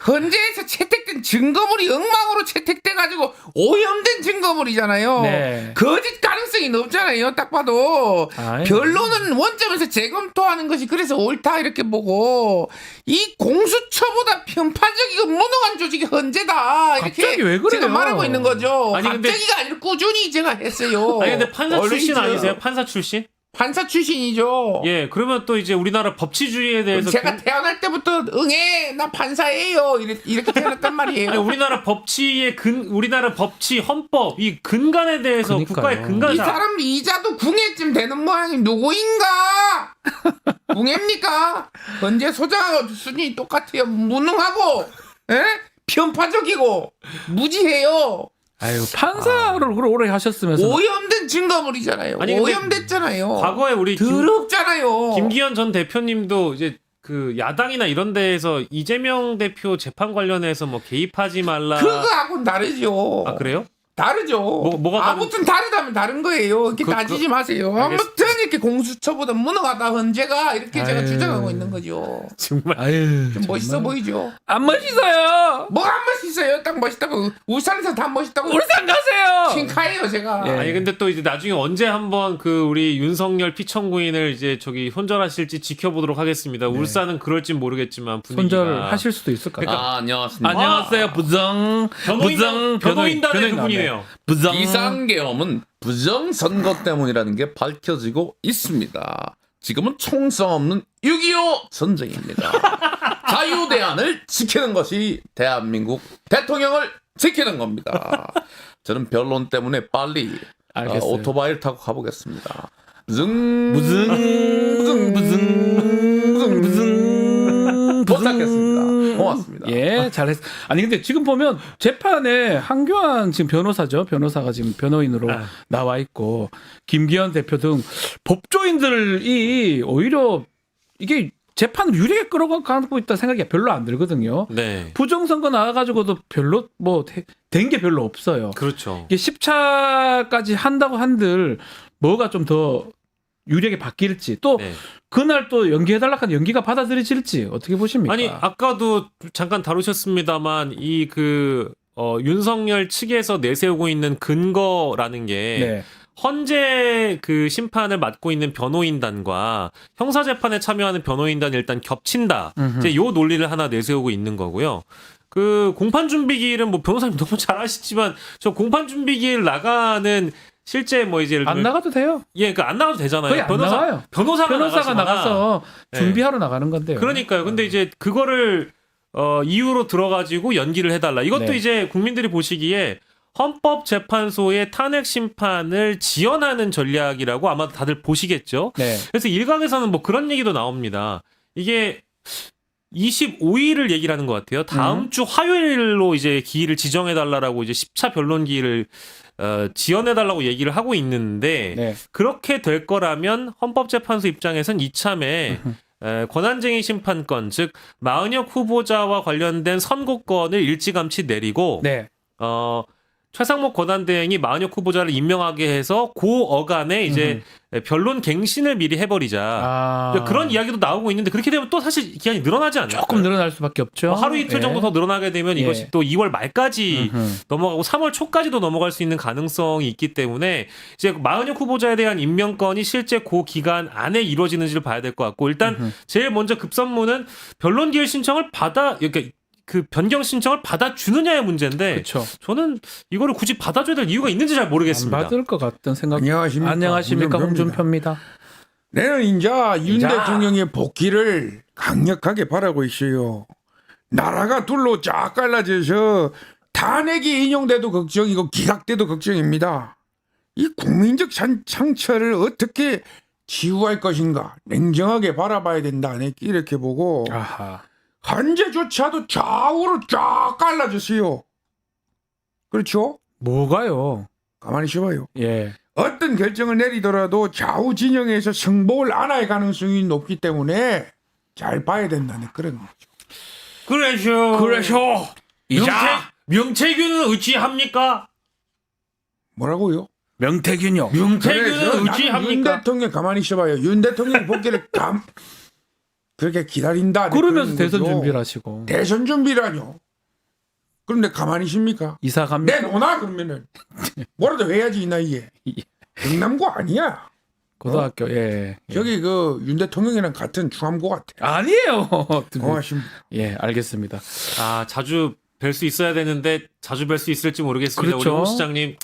헌재에서 채택된 증거물이 엉망으로 채택돼가지고 오염된 증거물이잖아요. 네. 거짓 가능성이 높잖아요. 딱 봐도 아이. 변론은 원점에서 재검토하는 것이 그래서 옳다 이렇게 보고 이 공수처보다 편파적이고 무능한 조직이 헌재다 이렇게 갑자기 왜 그래요? 지금 말하고 있는 거죠. 아니, 근데- 갑자기가 아니라 꾸준히 제가 했어요. 아니 근데 판사 출신 어린이죠. 아니세요? 판사 출신? 판사 출신이죠. 예, 그러면 또 이제 우리나라 법치주의에 대해서 제가 태어날 때부터 응애 나 판사예요 이렇게 태어났단 말이에요. 아니, 우리나라 법치의 우리나라 법치 헌법 이 근간에 대해서 그러니까요. 국가의 근간 이 사람 이자도 궁예쯤 되는 모양이 누구인가? 궁예입니까? 언제 소장하고 수준이 똑같아요. 무능하고, 에? 편파적이고, 무지해요. 아유 판사를 오래 하셨으면서 오염된 증거물이잖아요. 아니, 근데 오염됐잖아요. 과거에 우리 더럽잖아요. 김기현 전 대표님도 이제 그 야당이나 이런 데에서 이재명 대표 재판 관련해서 뭐 개입하지 말라. 그거하고는 다르죠. 아 그래요? 다르죠. 뭐가 다른- 아무튼 다르다면 다른 거예요. 이렇게 따지지 마세요. 아무튼 이렇게 공수처보다 무능하다 헌재가 이렇게 제가 아유. 주장하고 있는 거죠. 정말 아유 좀 멋있어 보이죠? 안 멋있어요. 뭐가 안 멋있어요? 딱 멋있다고 울산에서 다 멋있다고 울산 가세요. 칭카예요 제가. 예. 아니 근데 또 이제 나중에 언제 한번 그 우리 윤석열 피청구인을 이제 저기 손절하실지 지켜보도록 하겠습니다. 울산은 그럴진 모르겠지만 분위기가 손절하실 수도 있을 것 같아요. 안녕하십니까. 안녕하세요 부정 변호인단의 그분이네요. 부정 비상계엄은 부정선거 때문이라는 게 밝혀지고 있습니다. 지금은 총성 없는 6.25 전쟁입니다. 자유대안을 지키는 것이 대한민국 대통령을 지키는 겁니다. 저는 변론 때문에 빨리 알겠어요. 오토바이를 타고 가보겠습니다. 도착했습니다. 고맙습니다. 예, 잘했. 아니 근데 지금 보면 재판에 한교안 지금 변호사죠. 변호사가 지금 변호인으로 나와 있고 김기현 대표 등 법조인들이 오히려 이게 재판을 유리하게 끌어가고 있다 생각이 별로 안 들거든요. 네. 부정선거 나와가지고도 별로 뭐 된 게 별로 없어요. 그렇죠. 이게 10차까지 한다고 한들 뭐가 좀 더 유리하게 바뀔지 또 네. 그날 또 연기해달라 하는 연기가 받아들여질지 어떻게 보십니까? 아니 아까도 잠깐 다루셨습니다만 이 그 윤석열 측에서 내세우고 있는 근거라는 게 네. 헌재 그 심판을 맡고 있는 변호인단과 형사 재판에 참여하는 변호인단이 일단 겹친다. 이제 요 논리를 하나 내세우고 있는 거고요. 그 공판 준비기일은 뭐 변호사님 너무 잘 아시지만 저 공판 준비기일 나가는 실제 뭐 이제 예를 안 들면 나가도 돼요. 예, 그 안 나가도 되잖아요. 거의 안 나가요. 변호사가 나가시거나. 나가서 네. 준비하러 나가는 건데요. 그러니까요. 근데 이제 그거를 이유로 들어가지고 연기를 해달라. 이것도 네. 이제 국민들이 보시기에 헌법재판소의 탄핵 심판을 지연하는 전략이라고 아마 다들 보시겠죠. 네. 그래서 일각에서는 뭐 그런 얘기도 나옵니다. 이게 25일을 얘기를 하는 것 같아요. 다음 주 화요일로 이제 기일을 지정해달라고 이제 10차 변론 기일을 지연해달라고 얘기를 하고 있는데 네. 그렇게 될 거라면 헌법재판소 입장에선 이참에 권한쟁의 심판권, 즉 마은혁 후보자와 관련된 선고권을 일찌감치 내리고 네. 최상목 권한대행이 마은혁 후보자를 임명하게 해서 고 어간에 이제 변론 갱신을 미리 해버리자. 그런 이야기도 나오고 있는데 그렇게 되면 또 사실 기한이 늘어나지 않나요? 조금 늘어날 수밖에 없죠. 하루 이틀 예. 정도 더 늘어나게 되면 예. 이것이 또 2월 말까지 넘어가고 3월 초까지도 넘어갈 수 있는 가능성이 있기 때문에 이제 마은혁 후보자에 대한 임명권이 실제 그 기간 안에 이루어지는지를 봐야 될 것 같고 일단 제일 먼저 급선무는 변론 기일 신청을 그러니까 그 변경 신청을 받아주느냐의 문제인데 그렇죠. 저는 이거를 굳이 받아줘야 될 이유가 있는지 잘 안 모르겠습니다. 받을 것 같은 생각. 안녕하십니까. 안녕하십니까. 홍준표입니다. 내는 이제 윤 대통령의 복귀를 강력하게 바라고 있어요. 나라가 둘로 쫙 갈라져서 탄핵이 인용돼도 걱정이고 기각돼도 걱정입니다. 이 국민적 상처를 어떻게 치유할 것인가 냉정하게 바라봐야 된다. 이렇게 보고 아하. 현재조차도 좌우로 쫙 갈라졌어요. 그렇죠? 뭐가요? 가만히 있어봐요. 예. 어떤 결정을 내리더라도 좌우 진영에서 승복을 안 할 가능성이 높기 때문에 잘 봐야 된다는 그런 거죠. 그래서 명태균은 의지합니까? 뭐라고요? 명태균요. 명태균은 그래서 나는 윤 의지합니까? 대통령 가만히 있어봐요. 윤 대통령 복귀를 그렇게 기다린다. 그러면서 그런 대선 거죠. 준비를 하시고. 대선 준비라뇨. 그런데 가만히 있습니까? 이사 갑니까? 내놓나 그러면은 뭐라도 해야지 이 나이에. 경남고 아니야. 고등학교 예. 저기 그 윤 대통령이랑 같은 중암고 같아. 아니에요. 고맙습니다. 예, 알겠습니다. 아 자주 뵐 수 있어야 되는데 자주 뵐 수 있을지 모르겠습니다. 그렇죠. 우리 홍 시장님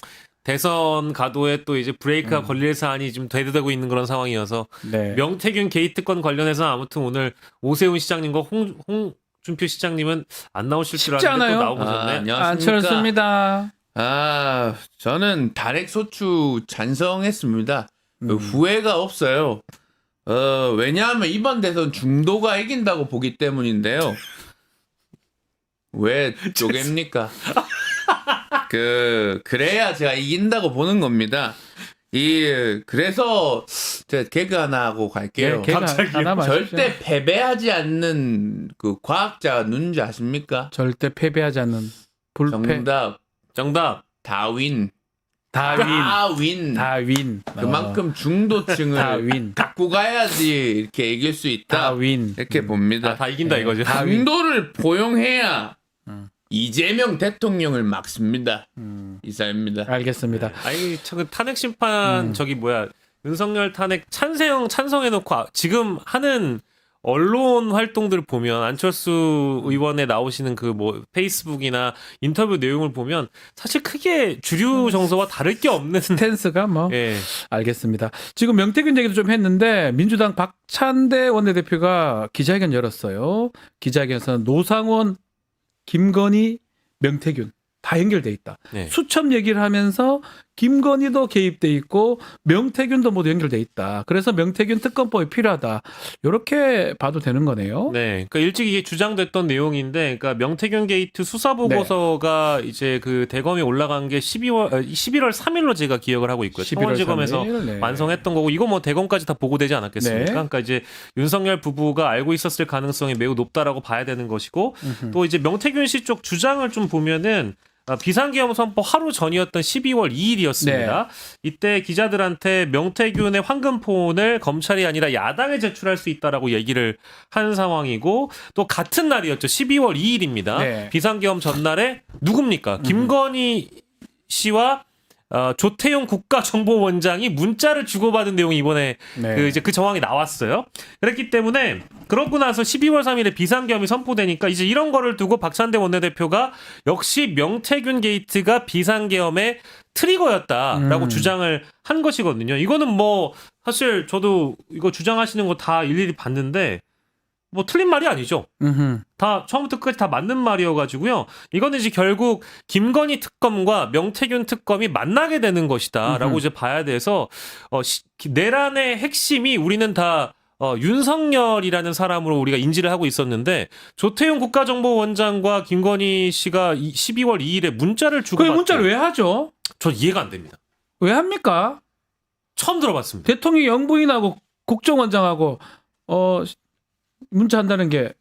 대선 가도에 또 이제 브레이크가 걸릴 사안이 지금 대두되고 있는 그런 상황이어서 네. 명태균 게이트건 관련해서 아무튼 오늘 오세훈 시장님과 홍준표 시장님은 안 나오실 줄 쉽지 알았는데 또 않아요. 나오셨네. 안철수입니다. 저는 탄핵 소추 찬성했습니다. 후회가 없어요. 왜냐하면 이번 대선 중도가 이긴다고 보기 때문인데요. 왜 쪼갭니까? 그래야 제가 이긴다고 보는 겁니다. 그래서 제가 개그 하나 하고 갈게요. 개그 하나만 절대 패배하지 않는 그 과학자 누군지 아십니까? 절대 패배하지 않는 불패. 정답. 다윈. 다윈. 그만큼 중도층을 다윈. 갖고 가야지 이렇게 이길 수 있다. 다윈. 이렇게 봅니다. 다 이긴다 이거죠. 중도를 포용해야 이재명 대통령을 막습니다. 이사입니다. 알겠습니다. 아니 그 탄핵 심판 윤석열 탄핵 찬성해놓고 지금 하는 언론 활동들 보면 안철수 의원에 나오시는 그 뭐 페이스북이나 인터뷰 내용을 보면 사실 크게 주류 정서와 다를 게 없는 스탠스가 뭐 예. 알겠습니다. 지금 명태균 얘기도 좀 했는데 민주당 박찬대 원내대표가 기자회견 열었어요. 기자회견에서는 노상원, 김건희, 명태균 다 연결돼 있다. 네. 수첩 얘기를 하면서 김건희도 개입돼 있고 명태균도 모두 연결돼 있다. 그래서 명태균 특검법이 필요하다. 이렇게 봐도 되는 거네요. 네, 그러니까 일찍 이게 주장됐던 내용인데, 그러니까 명태균 게이트 수사 보고서가 이제 그 대검에 올라간 게 11월 3일로 제가 기억을 하고 있고요. 11월 서울지검에서 3일, 네. 완성했던 거고, 이거 뭐 대검까지 다 보고되지 않았겠습니까? 네. 그러니까 이제 윤석열 부부가 알고 있었을 가능성이 매우 높다라고 봐야 되는 것이고, 또 이제 명태균 씨 쪽 주장을 좀 보면은. 비상계엄 선포 하루 전이었던 12월 2일이었습니다. 네. 이때 기자들한테 명태균의 황금폰을 검찰이 아니라 야당에 제출할 수 있다라고 얘기를 한 상황이고, 또 같은 날이었죠. 12월 2일입니다. 네. 비상계엄 전날에 누굽니까? 김건희 씨와 조태용 국가정보원장이 문자를 주고받은 내용이 이번에 네. 그 정황이 나왔어요. 그랬기 때문에 그러고 나서 12월 3일에 비상계엄이 선포되니까 이제 이런 거를 두고 박찬대 원내대표가 역시 명태균 게이트가 비상계엄의 트리거였다라고 주장을 한 것이거든요. 이거는 뭐 사실 저도 이거 주장하시는 거 다 일일이 봤는데 뭐 틀린 말이 아니죠. 다 처음부터 끝까지 다 맞는 말이어가지고요. 이거는 이제 결국 김건희 특검과 명태균 특검이 만나게 되는 것이다라고 이제 봐야 돼서 내란의 핵심이 우리는 다 윤석열이라는 사람으로 우리가 인지를 하고 있었는데 조태용 국가정보원장과 김건희 씨가 12월 2일에 문자를 그 주고받대. 문자를 왜 하죠? 저 이해가 안 됩니다. 왜 합니까? 처음 들어봤습니다. 대통령 영부인하고 국정원장하고 문자한다는 게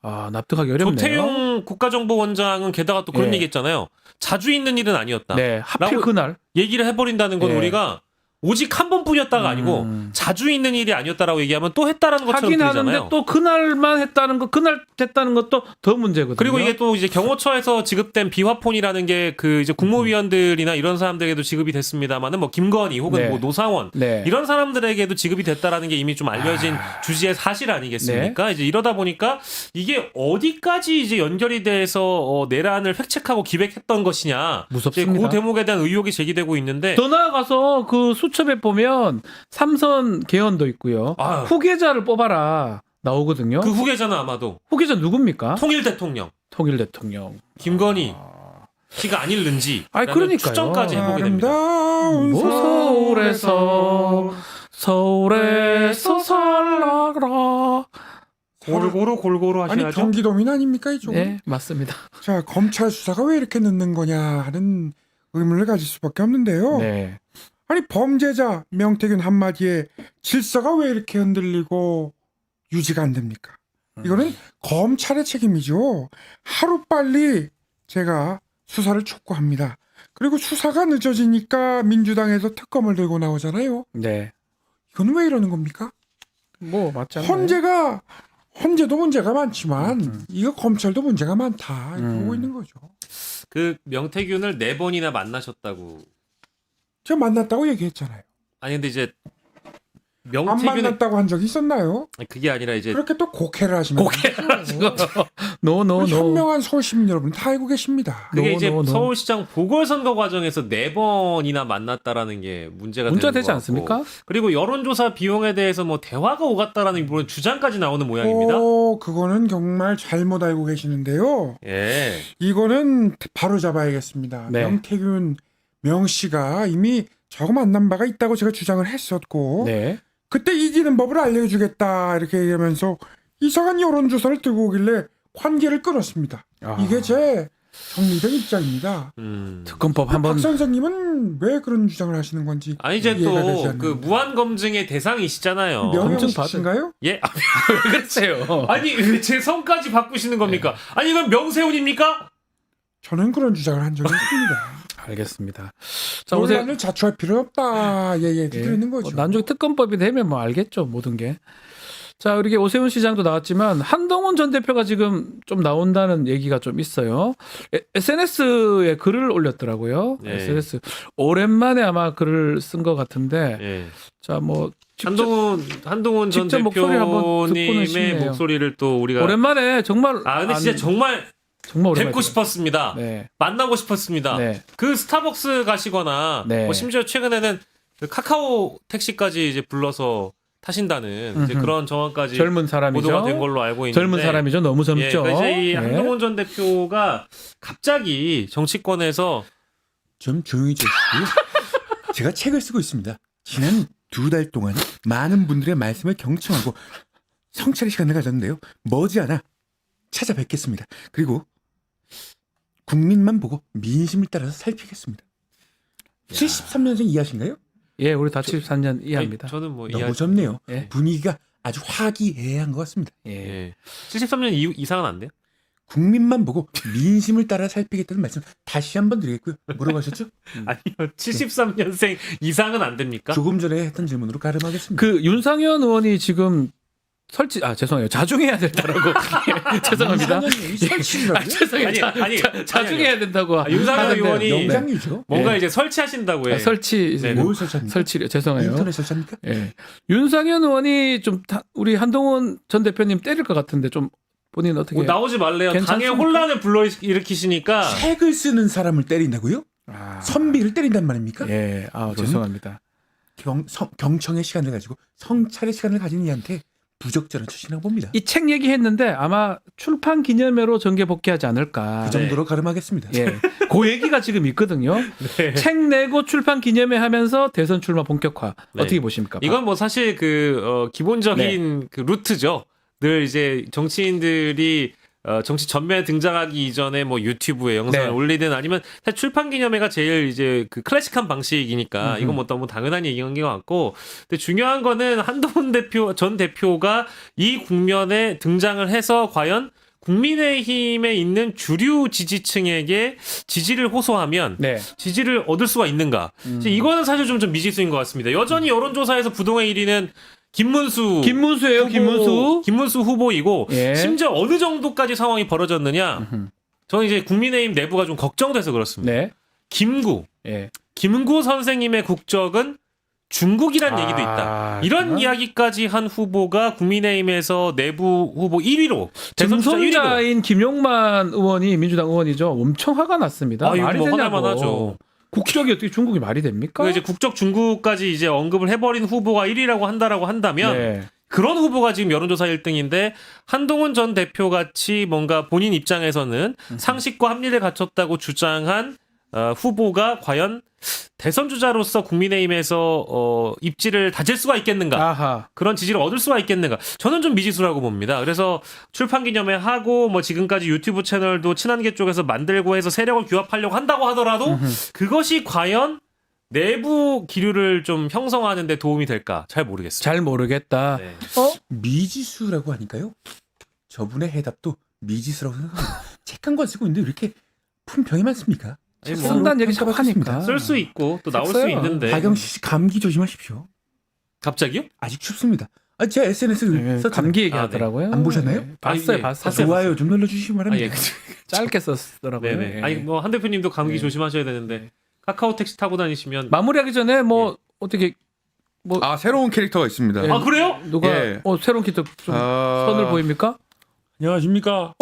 납득하기 어렵네요. 조태용 국가정보원장은 게다가 또 그런 예. 얘기했잖아요. 자주 있는 일은 아니었다. 네, 하필 라고 그날. 얘기를 해버린다는 건 예. 우리가 오직 한 번뿐이었다가 아니고 자주 있는 일이 아니었다라고 얘기하면 또 했다라는 것처럼 하긴 들리잖아요. 하는데 또 그날만 했다는 거, 그날 됐다는 것도 더 문제거든요. 그리고 이게 또 이제 경호처에서 지급된 비화폰이라는 게 그 이제 국무위원들이나 이런 사람들에게도 지급이 됐습니다만은 뭐 김건희 혹은 네. 뭐 노상원 네. 이런 사람들에게도 지급이 됐다라는 게 이미 좀 알려진 주지의 사실 아니겠습니까? 이제 이러다 보니까 이게 어디까지 이제 연결이 돼서 내란을 획책하고 기획했던 것이냐. 무섭습니다. 이제 그 대목에 대한 의혹이 제기되고 있는데 더 나아가서 그 수첩에 보면 삼선 개헌도 있고요. 아유. 후계자를 뽑아라 나오거든요. 그 후계자는 아마도 후계자 누굽니까? 통일 대통령 통일 대통령. 김건희 씨가 아닐는지 아니, 그러니까요. 추정까지 해보게 됩니다. 아름다운 뭐 서울에서 살아라. 골고루 아니 하셔야죠. 경기도민 아닙니까 이쪽은? 네, 맞습니다. 자 검찰 수사가 왜 이렇게 늦는 거냐 하는 의문을 가질 수밖에 없는데요. 네. 아니 범죄자 명태균 한마디에 질서가 왜 이렇게 흔들리고 유지가 안 됩니까? 이거는 검찰의 책임이죠. 하루빨리 제가 수사를 촉구합니다. 그리고 수사가 늦어지니까 민주당에서 특검을 들고 나오잖아요. 네. 이건 왜 이러는 겁니까? 뭐 맞잖아요. 헌재도 문제가 많지만 이거 검찰도 문제가 많다 이렇게 보고 있는 거죠. 그 명태균을 4번이나 만나셨다고. 제가 만났다고 얘기했잖아요. 아니 근데 이제 안 명태균의 만났다고 한 적이 있었나요? 그게 아니라 이제 그렇게 또 곡해를 하시면 노. 현명한 서울 시민 여러분 다 알고 계십니다. 그게 이제 노. 서울시장 보궐선거 과정에서 4번이나 만났다라는 게 문제가 문자 되는 되지 것 같고. 않습니까? 그리고 여론조사 비용에 대해서 뭐 대화가 오갔다라는 이런 주장까지 나오는 모양입니다. 그거는 정말 잘못 알고 계시는데요. 예. 이거는 바로 잡아야겠습니다. 네. 명태균 명 씨가 이미 저거 만난 바가 있다고 제가 주장을 했었고 네. 그때 이기는 법을 알려주겠다 이렇게 얘기하면서 이상한 여론조사를 들고 오길래 관계를 끊었습니다. 이게 제 정리된 입장입니다. 특검법 한번 박 선생님은 왜 그런 주장을 하시는 건지 아니 이제 이해가 되지 또 않는데. 그 무한 검증의 대상이시잖아요. 검증 명예훼손인가요? 예. 왜 그러세요? 아니 왜 제 성까지 바꾸시는 겁니까? 아니 이건 명세훈입니까? 저는 그런 주장을 한 적이 없습니다. 알겠습니다. 자, 오세요. 논란을 자초할 필요 없다. 얘기 드리는 거죠. 난중에 특검법이 되면 뭐 알겠죠, 모든 게. 자, 이렇게 오세훈 시장도 나왔지만 한동훈 전 대표가 지금 좀 나온다는 얘기가 좀 있어요. SNS에 글을 올렸더라고요. 네. SNS 오랜만에 아마 글을 쓴 것 같은데, 예. 자, 뭐 한동훈 전 직접 목소리 한번 듣고는 대표님의 싶네요. 목소리를 또 우리가 오랜만에 정말 근데 진짜 정말 오랜만에 뵙고 싶었습니다. 네. 만나고 싶었습니다. 네. 그 스타벅스 가시거나 네. 뭐 심지어 최근에는 그 카카오 택시까지 이제 불러서 타신다는 이제 그런 정황까지 젊은 사람이죠. 보도가 된 걸로 알고 있는데 젊은 사람이죠. 너무 젊죠. 예, 그러니까 이제 이 네. 한동훈 전 대표가 갑자기 정치권에서 좀 조용히 좀 해주시고요. 제가 책을 쓰고 있습니다. 지난 2달 동안 많은 분들의 말씀을 경청하고 성찰의 시간을 가졌는데요. 머지않아 찾아뵙겠습니다. 그리고 국민만 보고 민심을 따라서 살피겠습니다. 73년생 이하신가요? 예, 우리 다 73년 이해합니다. 아니, 저는 뭐 너무 젊네요. 예. 분위기가 아주 화기애애한 것 같습니다. 예. 73년 이상은 안 돼요? 국민만 보고 민심을 따라 살피겠다는 말씀 다시 한번 드리겠고요. 뭐라고 하셨죠? 아니요. 73년생 이상은 안 됩니까? 조금 전에 했던 질문으로 가름하겠습니다. 그 윤상현 의원이 지금 설치 죄송해요. 자중해야 된다라고. 예, 죄송합니다. 설치라고요? 죄송해요. 아니, 자중해야 된다고. 윤상현 하는데 의원이 영장이죠. 뭔가 예. 이제 설치하신다고 해. 설치 네. 뭘 설치합니까? 설치를 죄송해요. 인터넷 설치합니까? 예. 윤상현 의원이 좀 우리 한동훈 전 대표님 때릴 것 같은데 좀 본인 어떻게 뭐 나오지 말래요. 당의 괜찮습니까? 혼란을 불러일으키시니까. 책을 쓰는 사람을 때린다고요? 선비를 때린단 말입니까? 예. 죄송합니다. 경청의 시간을 가지고 성찰의 시간을 가진 이한테 부적절한 처신이라고 봅니다. 이 책 얘기했는데 아마 출판 기념회로 정계 복귀하지 않을까. 그 정도로 가름하겠습니다. 예. 그 얘기가 지금 있거든요. 책 내고 출판 기념회 하면서 대선 출마 본격화. 네. 어떻게 보십니까? 이건 뭐 사실 기본적인 그 루트죠. 늘 이제 정치인들이 정치 전면에 등장하기 이전에 뭐 유튜브에 영상을 네. 올리든 아니면 사실 출판 기념회가 제일 이제 그 클래식한 방식이니까 이건 뭐 너무 당연한 얘기인 것 같고, 근데 중요한 거는 한동훈 전 대표가 이 국면에 등장을 해서 과연 국민의힘에 있는 주류 지지층에게 지지를 호소하면 네. 지지를 얻을 수가 있는가? 이거는 사실 좀 미지수인 것 같습니다. 여전히 여론조사에서 부동의 1위는 김문수예요. 김문수 후보이고, 예. 심지어 어느 정도까지 상황이 벌어졌느냐? 저는 이제 국민의힘 내부가 좀 걱정돼서 그렇습니다. 네. 김구 선생님의 국적은 중국이란 얘기도 있다. 이런 이야기까지 한 후보가 국민의힘에서 내부 후보 1위로 당선자인 김용만 의원이 민주당 의원이죠. 엄청 화가 났습니다. 이거 말이 뭐 되냐고. 화날만 하죠. 국적이 어떻게 중국이 말이 됩니까? 그 이제 국적 중국까지 이제 언급을 해버린 후보가 1위라고 한다라고 한다면 네. 그런 후보가 지금 여론조사 1등인데 한동훈 전 대표 같이 뭔가 본인 입장에서는 상식과 합리를 갖췄다고 주장한 후보가 과연 대선 주자로서 국민의힘에서 입지를 다질 수가 있겠는가? 아하. 그런 지지를 얻을 수가 있겠는가? 저는 좀 미지수라고 봅니다. 그래서 출판 기념회 하고 뭐 지금까지 유튜브 채널도 친한계 쪽에서 만들고 해서 세력을 규합하려고 한다고 하더라도 그것이 과연 내부 기류를 좀 형성하는 데 도움이 될까? 잘 모르겠어요. 잘 모르겠다. 네. 미지수라고 하니까요. 저분의 해답도 미지수라고 생각합니다. 책 한 권 쓰고 있는데 왜 이렇게 품평이 많습니까? 아니, 뭐 쓴다는 얘기 자꾸 하니까. 쓸 수 있고 또 나올 수 써요. 있는데. 박영수 씨 감기 조심하십시오. 갑자기요? 아직 춥습니다. 제가 SNS 네, 썼잖아요. 감기 얘기하더라고요. 안 보셨나요? 네. 봤어요. 예. 봤어요. 좋아요 좀 눌러주시기 바랍니다. 짧게 썼더라고요. 네네. 예. 아니 뭐 한 대표님도 감기 네. 조심하셔야 되는데 카카오 택시 타고 다니시면 마무리하기 전에 뭐 어떻게 뭐 새로운 캐릭터가 있습니다. 예. 아 그래요? 누가 예. 새로운 키트 좀 선을 보입니까? 안녕하십니까?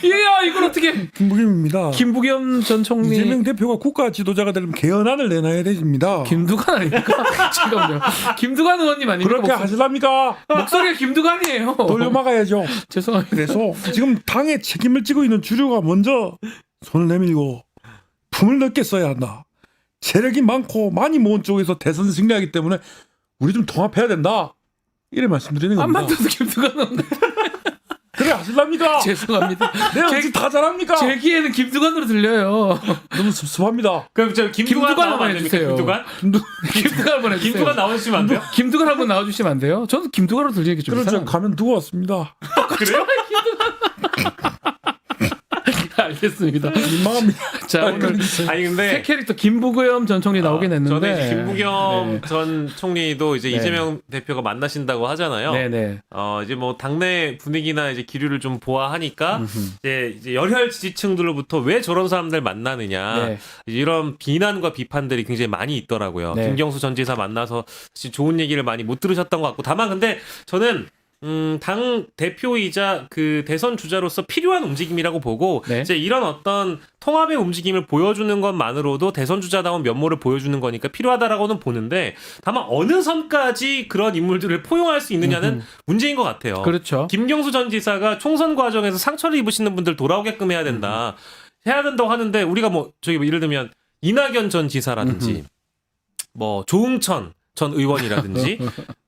이야 이걸 어떻게 김부겸입니다. 김부겸 전 총리 이재명 대표가 국가 지도자가 되려면 개헌안을 내놔야 됩니다. 김두관 아닙니까? 잠깐만요. 김두관 의원님 아닙니까? 그렇게 하실랍니까? 목소리가 김두관이에요. 돌려막아야죠. 죄송합니다. 그래서 지금 당의 책임을 지고 있는 주류가 먼저 손을 내밀고 품을 넓게 써야 한다. 세력이 많고 많이 모은 쪽에서 대선 승리하기 때문에 우리 좀 통합해야 된다. 이래 말씀드리는 겁니다. 안만 들어도 김두관 의원 그래 하실랍니까? 죄송합니다. 내가 어찌 다 잘합니까? 제 귀에는 김두관으로 들려요. 너무 섭섭합니다. 그럼 저 김두관 김두관 나오면 안 한번 됩니까? 해주세요. 김두관 한번 해주세요. 김두관 나오시면 안 돼요? 김두관 한번 나와주시면 안 돼요? 저는 김두관으로 들리는 게 좀 그럼 제가 이상해요. 가면 두고 왔습니다. 그래요? 알겠습니다. 민망합니다. 자 오늘 아니 새 근데 캐릭터 김부겸 전 총리 나오긴 했는데 저는 이제 김부겸 네. 전 총리도 이제 네. 이재명 대표가 만나신다고 하잖아요. 네네. 이제 뭐 당내 분위기나 이제 기류를 좀 보아하니까 이제 열혈 지지층들로부터 왜 저런 사람들 만나느냐 네. 이런 비난과 비판들이 굉장히 많이 있더라고요. 네. 김경수 전 지사 만나서 사실 좋은 얘기를 많이 못 들으셨던 것 같고, 다만 근데 저는 당 대표이자 그 대선 주자로서 필요한 움직임이라고 보고 네. 이제 이런 어떤 통합의 움직임을 보여주는 것만으로도 대선 주자다운 면모를 보여주는 거니까 필요하다라고는 보는데, 다만 어느 선까지 그런 인물들을 포용할 수 있느냐는 문제인 것 같아요. 그렇죠. 김경수 전 지사가 총선 과정에서 상처를 입으시는 분들 돌아오게끔 해야 된다. 해야 된다고 하는데 우리가 뭐 저기 뭐 예를 들면 이낙연 전 지사라든지 뭐 조응천 전 의원이라든지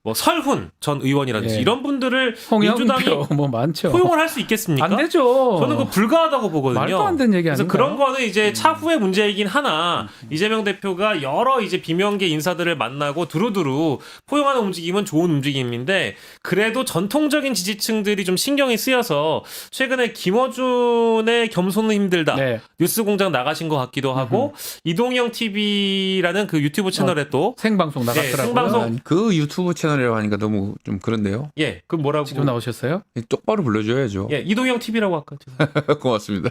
뭐 설훈 전 의원이라든지 예. 이런 분들을 민주당이 홍영표 뭐 많죠. 포용을 할 수 있겠습니까? 안 되죠. 저는 그거 불가하다고 보거든요. 말도 안 되는 얘기 그래서 아닌가요? 그런 거는 이제 차후의 문제이긴 하나 이재명 대표가 여러 이제 비명계 인사들을 만나고 두루두루 포용하는 움직임은 좋은 움직임인데, 그래도 전통적인 지지층들이 좀 신경이 쓰여서 최근에 김어준의 겸손은 힘들다 네. 뉴스공장 나가신 것 같기도 하고 이동영 TV라는 그 유튜브 채널에 또 생방송 나갔어요. 나오셨더라고요. 생방송 아니, 그 유튜브 채널이라고 하니까 너무 좀 그런데요. 예, 그 뭐라고 지금 나오셨어요? 똑바로 불러줘야죠. 예, 이동형 TV라고 아까 고맙습니다.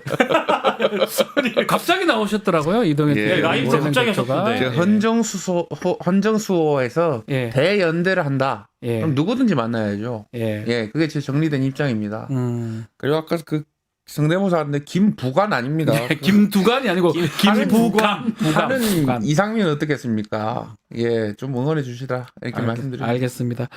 갑자기 나오셨더라고요. 이동현 예, 라이브로 갑자기 하셨던데. 제가 헌정수호에서 예. 대연대를 한다. 예. 그럼 누구든지 만나야죠. 예. 예, 그게 제 정리된 입장입니다. 음. 그리고 아까 그 성대모사 하는데 김부관 아닙니다. 김두관이 아니고 김부관. 하는 이상민 어떻겠습니까? 예, 좀 응원해 주시라 이렇게 말씀드립니다. 알겠습니다.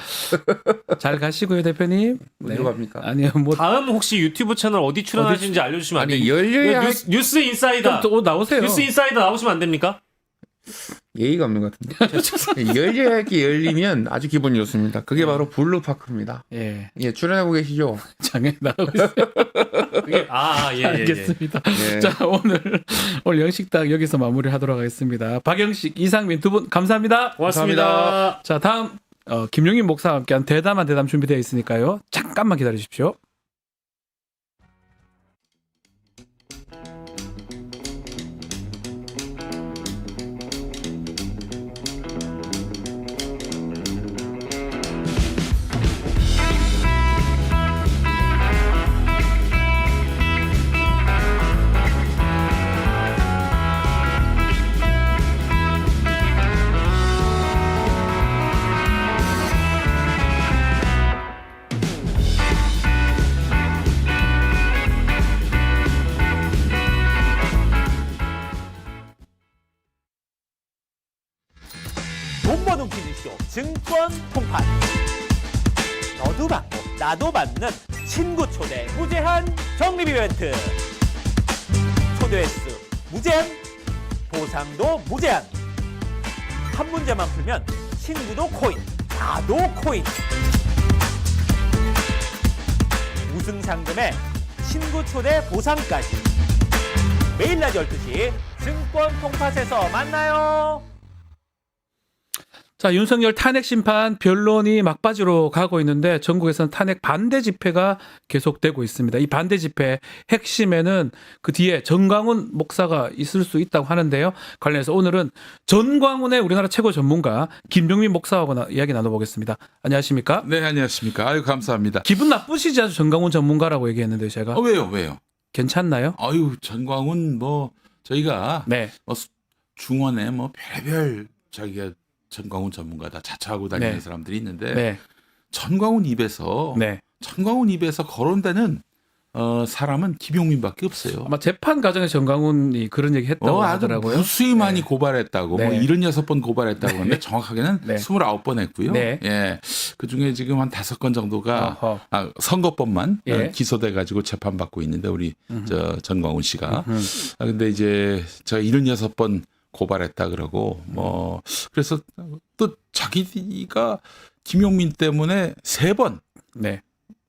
잘 가시고요, 대표님. 어디로 갑니까? 아니요, 뭐 다음 혹시 유튜브 채널 어디 출연하시는지 알려주시면 안 아니 돼요? 열려야 뉴스 인사이더. 또 나오세요. 뉴스 인사이더 나오시면 안 됩니까? 예의가 없는 것 같은데. 열려야 할 게 열리면 아주 기분이 좋습니다. 그게 바로 블루파크입니다. 예, 예, 출연하고 계시죠? 장에 나오고 있어요. 예. 알겠습니다. 예. 자, 오늘 영식당 여기서 마무리하도록 하겠습니다. 박영식, 이상민 두 분 감사합니다. 고맙습니다. 자, 다음 김용인 목사와 함께한 대담한 대담 준비되어 있으니까요. 잠깐만 기다려 주십시오. 돈 버는 퀴즈쇼 증권 통판. 너도 받고 나도 받는 친구 초대 무제한 적립 이벤트. 초대 횟수 무제한, 보상도 무제한. 한 문제만 풀면 친구도 코인, 나도 코인. 우승 상금에 친구 초대 보상까지. 매일 낮 12시 증권 통팟에서 만나요. 자, 윤석열 탄핵 심판 변론이 막바지로 가고 있는데 전국에서는 탄핵 반대 집회가 계속되고 있습니다. 이 반대 집회 핵심에는 그 뒤에 전광훈 목사가 있을 수 있다고 하는데요. 관련해서 오늘은 전광훈의 우리나라 최고 전문가 김종민 목사하고 이야기 나눠보겠습니다. 안녕하십니까? 네, 안녕하십니까. 아유, 감사합니다. 기분 나쁘시지 않죠? 전광훈 전문가라고 얘기했는데 제가. 왜요? 괜찮나요? 아유, 전광훈 저희가 네. 중원에 별별 자기가 전광훈 전문가다 자처하고 다니는 네. 사람들이 있는데 네. 전광훈 입에서 거론되는 사람은 김용민밖에 없어요. 아마 재판 과정에 전광훈이 그런 얘기 했다고 아주 하더라고요. 무수히 많이 네. 고발했다고 네. 76번 고발했다고 하는데 정확하게는 네. 29번 했고요. 네. 예. 그중에 지금 한 5건 정도가 어허. 선거법만 예. 기소돼 가지고 재판받고 있는데 우리 전광훈 씨가 음흠. 근데 이제 제가 76번 고발했다 그러고 그래서 또 자기가 김용민 때문에 3번 네.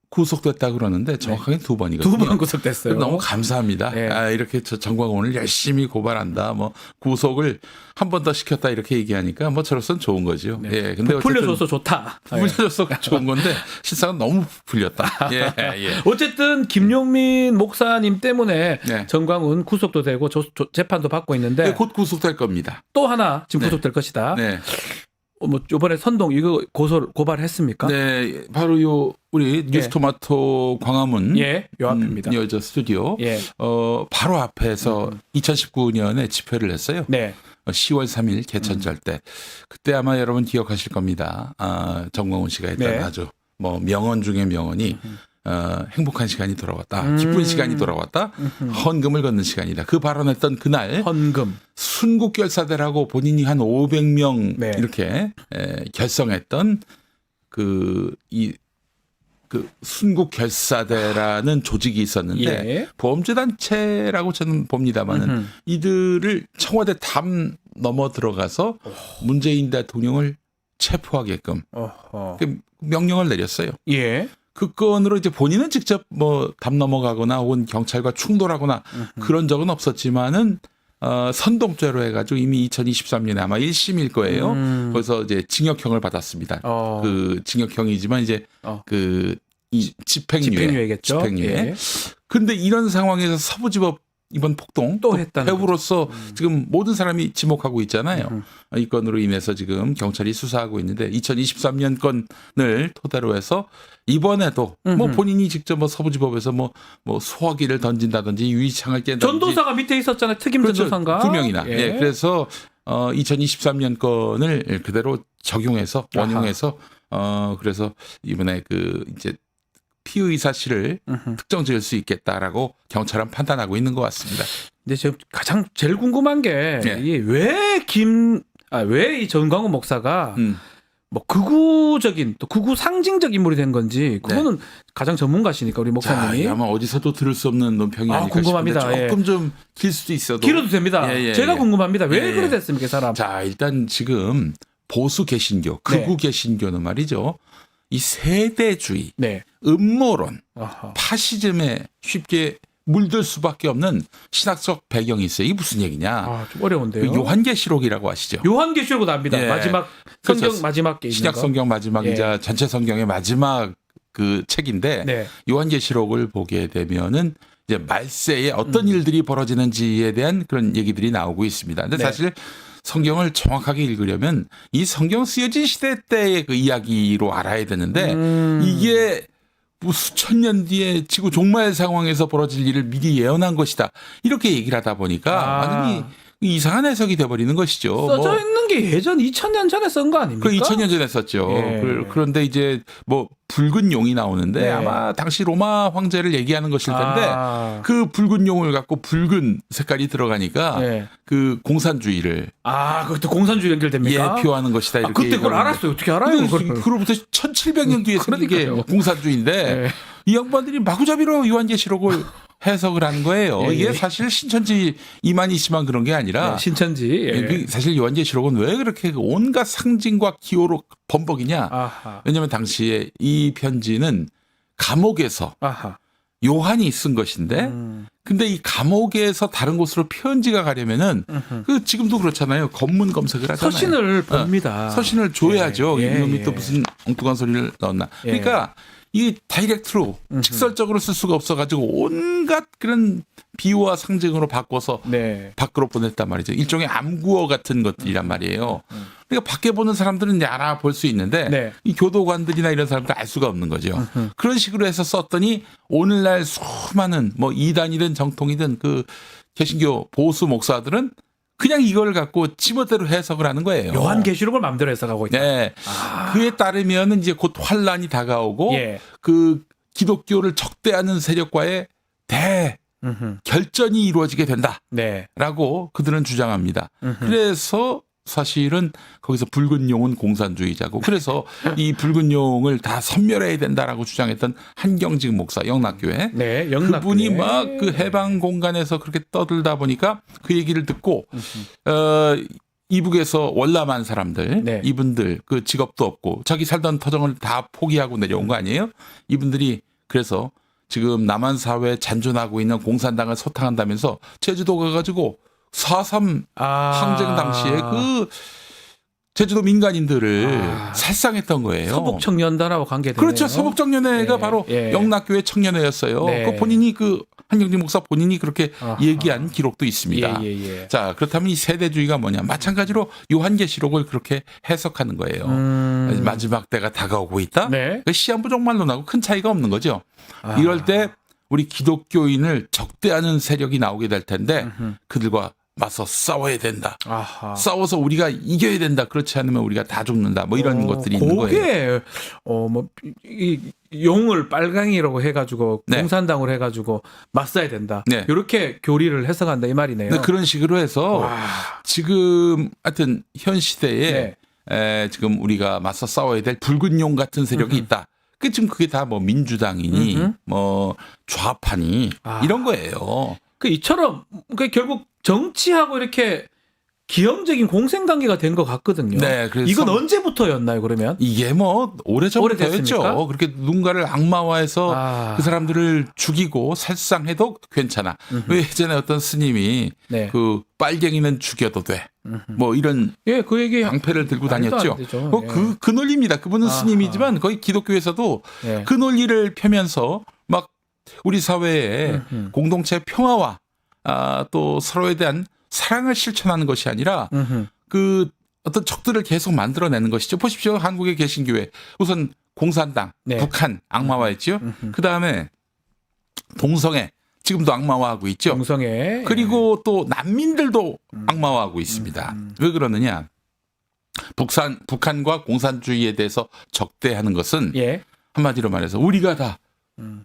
구속됐다 그러는데 정확하게 2번이거든요. 2번 구속됐어요. 너무 감사합니다. 네. 이렇게 전광훈을 열심히 고발한다. 구속을 한 번 더 시켰다 이렇게 얘기하니까 저로서는 좋은 거죠. 네. 예. 근데 풀려줘서 좋다. 풀려줘서 좋은 건데 실상은 너무 풀렸다. 예. 어쨌든 김용민 목사님 때문에 네. 전광훈 구속도 되고 재판도 받고 있는데 곧 구속될 겁니다. 또 하나 지금 네. 구속될 것이다. 네. 이번에 선동 이거 고발했습니까? 네, 바로 우리 뉴스토마토 광화문 예, 요 앞입니다. 저 스튜디오 예. 바로 앞에서 2019년에 집회를 했어요. 네. 10월 3일 개천절 때 그때 아마 여러분 기억하실 겁니다. 전광훈 씨가 했던 네. 아주 명언 중에 명언이 행복한 시간이 돌아왔다. 기쁜 시간이 돌아왔다. 헌금을 걷는 시간이다. 그 발언했던 그날 헌금. 순국결사대라고 본인이 한 500명 네. 이렇게 결성했던 그 순국결사대라는 조직이 있었는데 예. 범죄단체라고 저는 봅니다만은 이들을 청와대 담 넘어 들어가서 문재인 대통령을 체포하게끔 명령을 내렸어요. 예. 그 건으로 이제 본인은 직접 담 넘어가거나 혹은 경찰과 충돌하거나 그런 적은 없었지만은 선동죄로 해가지고 이미 2023년에 아마 1심일 거예요. 거기서 이제 징역형을 받았습니다. 그 징역형이지만 이제 이 집행유예. 집행유예겠죠. 집행유예. 예. 그런데 이런 상황에서 서부지법 이번 폭동 또 했다는 배후로서 지금 모든 사람이 지목하고 있잖아요. 이 건으로 인해서 지금 경찰이 수사하고 있는데 2023년 건을 토대로 해서 이번에도 뭐 본인이 직접 뭐 서부지법에서 뭐 소화기를 던진다든지 유리창을 깬다든지 전도사가 밑에 있었잖아요. 특임 그렇죠. 전도사인가? 2명이나. 예. 예. 그래서 2023년 건을 그대로 적용해서 원용해서 그래서 이번에 그 이제 피의 사실을 특정 지을 수 있겠다라고 경찰은 판단하고 있는 것 같습니다. 근데 지금 가장 제일 궁금한 게 네. 왜 이 전광훈 목사가 뭐 극우적인 또 극우 상징적 인물이 된 건지 그거는 가장 전문가시니까 우리 목사님이 자, 아마 어디서도 들을 수 없는 논평이 아닐까 궁금합니다. 싶은데 조금 좀 길 수도 있어도 길어도 됩니다. 제가 궁금합니다. 왜 예, 그래 됐습니까, 이 사람? 자, 일단 지금 보수 개신교, 극우 개신교는 말이죠. 이 세대주의, 네. 음모론, 아하. 파시즘에 쉽게 물들 수밖에 없는 신학적 배경이 있어요. 이게 무슨 얘기냐? 아, 좀 어려운데요. 그 요한계시록이라고 아시죠? 요한계시록으로 납니다. 예. 마지막 성경 그렇죠. 마지막 게 있는 신약 거. 성경 마지막이자 전체 성경의 마지막 그 책인데 네. 요한계시록을 보게 되면은 이제 말세에 어떤 일들이 벌어지는지에 대한 그런 얘기들이 나오고 있습니다. 근데 네. 사실 성경을 정확하게 읽으려면 이 성경 쓰여진 시대 때의 그 이야기로 알아야 되는데 이게 뭐 수천 년 뒤에 지구 종말 상황에서 벌어질 일을 미리 예언한 것이다. 이렇게 얘기를 하다 보니까 완전히 이상한 해석이 돼버리는 것이죠. 써져 있는 게 예전 2000년 전에 쓴 거 아닙니까? 그 2000년 전에 썼죠. 예. 그런데 이제 뭐 붉은 용이 나오는데 네. 아마 당시 로마 황제를 얘기하는 것일 텐데 그 붉은 용을 갖고 붉은 색깔이 들어가니까 네. 그 공산주의를 그것도 공산주의 연결됩니까? 예, 표하는 것이다. 이렇게 그때 그걸 얘기하는데. 알았어요. 어떻게 알아요? 근데 그로부터 1700년 뒤에 생긴 게 그러니까요. 공산주의인데 네. 이 양반들이 마구잡이로 요한계시록을 해석을 한 거예요. 예, 이게 예. 사실 신천지 이만희씨만 그런 게 아니라 네, 신천지. 예. 그 사실 요한계시록은 왜 그렇게 온갖 상징과 기호로 범벅이냐? 아하. 왜냐하면 당시에 이 편지는 감옥에서 아하. 요한이 쓴 것인데, 근데 이 감옥에서 다른 곳으로 편지가 가려면은 그 지금도 그렇잖아요. 검문 검색을 하잖아요. 서신을 봅니다. 서신을 줘야죠. 예, 이놈이 예. 또 무슨 엉뚱한 소리를 넣었나. 예. 그러니까 이 다이렉트로 직설적으로 쓸 수가 없어가지고 온갖 그런 비유와 상징으로 바꿔서 네. 밖으로 보냈단 말이죠. 일종의 암구어 같은 것들이란 말이에요. 그러니까 밖에 보는 사람들은 이제 알아볼 수 있는데 네. 이 교도관들이나 이런 사람들 알 수가 없는 거죠. 그런 식으로 해서 썼더니 오늘날 수많은 뭐 이단이든 정통이든 그 개신교 보수 목사들은 그냥 이걸 갖고 지멋대로 해석을 하는 거예요. 요한계시록을 마음대로 해석하고 있다. 네. 그에 따르면 이제 곧 환란이 다가오고 예. 그 기독교를 적대하는 세력과의 결전이 이루어지게 된다라고 네. 그들은 주장합니다. 그래서 사실은 거기서 붉은 용은 공산주의자고 그래서 이 붉은 용을 다 섬멸해야 된다라고 주장했던 한경직 목사 영락교회 네, 영락교회. 그분이 막 그 해방 공간에서 그렇게 떠들다 보니까 그 얘기를 듣고 이북에서 월남한 사람들 네. 이분들 그 직업도 없고 자기 살던 터정을 다 포기하고 내려온 거 아니에요? 이분들이 그래서 지금 남한 사회에 잔존하고 있는 공산당을 소탕한다면서 제주도 가가지고 4.3 항쟁 당시에 그 제주도 민간인들을 살상했던 거예요. 서북청년단하고 관계되네요. 그렇죠. 서북청년회가 예, 바로 예. 영락교회 청년회였어요. 네. 그 본인이 그 한경직 목사 본인이 그렇게 아하. 얘기한 기록도 있습니다. 예. 자, 그렇다면 이 세대주의가 뭐냐? 마찬가지로 요한계시록을 그렇게 해석하는 거예요. 마지막 때가 다가오고 있다. 네. 그 시한부족말론하고 큰 차이가 없는 거죠. 이럴 때 우리 기독교인을 적대하는 세력이 나오게 될 텐데 그들과 맞서 싸워야 된다. 아하. 싸워서 우리가 이겨야 된다. 그렇지 않으면 우리가 다 죽는다. 뭐 이런 것들이 있는 거예요. 이 용을 빨강이라고 해가지고 네. 공산당으로 해가지고 맞서야 된다. 네. 이렇게 교리를 해석한다 이 말이네요. 네, 그런 식으로 해서 와. 지금 하여튼 현 시대에 지금 우리가 맞서 싸워야 될 붉은 용 같은 세력이 있다. 그 지금 그게 다 뭐 민주당이니 뭐 좌파니 이런 거예요. 그 이처럼 그 결국 정치하고 이렇게 기형적인 공생관계가 된 것 같거든요. 네, 그래서 이건 언제부터였나요, 그러면? 이게 뭐 오래전부터 오래됐습니까? 했죠. 그렇게 누군가를 악마화해서 그 사람들을 죽이고 살상해도 괜찮아. 왜 예전에 어떤 스님이 네. 그 빨갱이는 죽여도 돼. 뭐 이런 그 얘기 방패를 들고 말도 안 다녔죠. 되죠. 그 논리입니다. 그분은 스님이지만 거의 기독교에서도 예. 그 논리를 펴면서 막 우리 사회의 공동체 평화와 또 서로에 대한 사랑을 실천하는 것이 아니라 음흠. 그 어떤 적들을 계속 만들어내는 것이죠. 보십시오. 한국의 개신교회. 우선 공산당, 네. 북한 악마화했죠. 그 다음에 동성애. 지금도 악마화하고 있죠. 동성애. 그리고 또 난민들도 악마화하고 있습니다. 왜 그러느냐? 북한과 공산주의에 대해서 적대하는 것은 예. 한마디로 말해서 우리가 다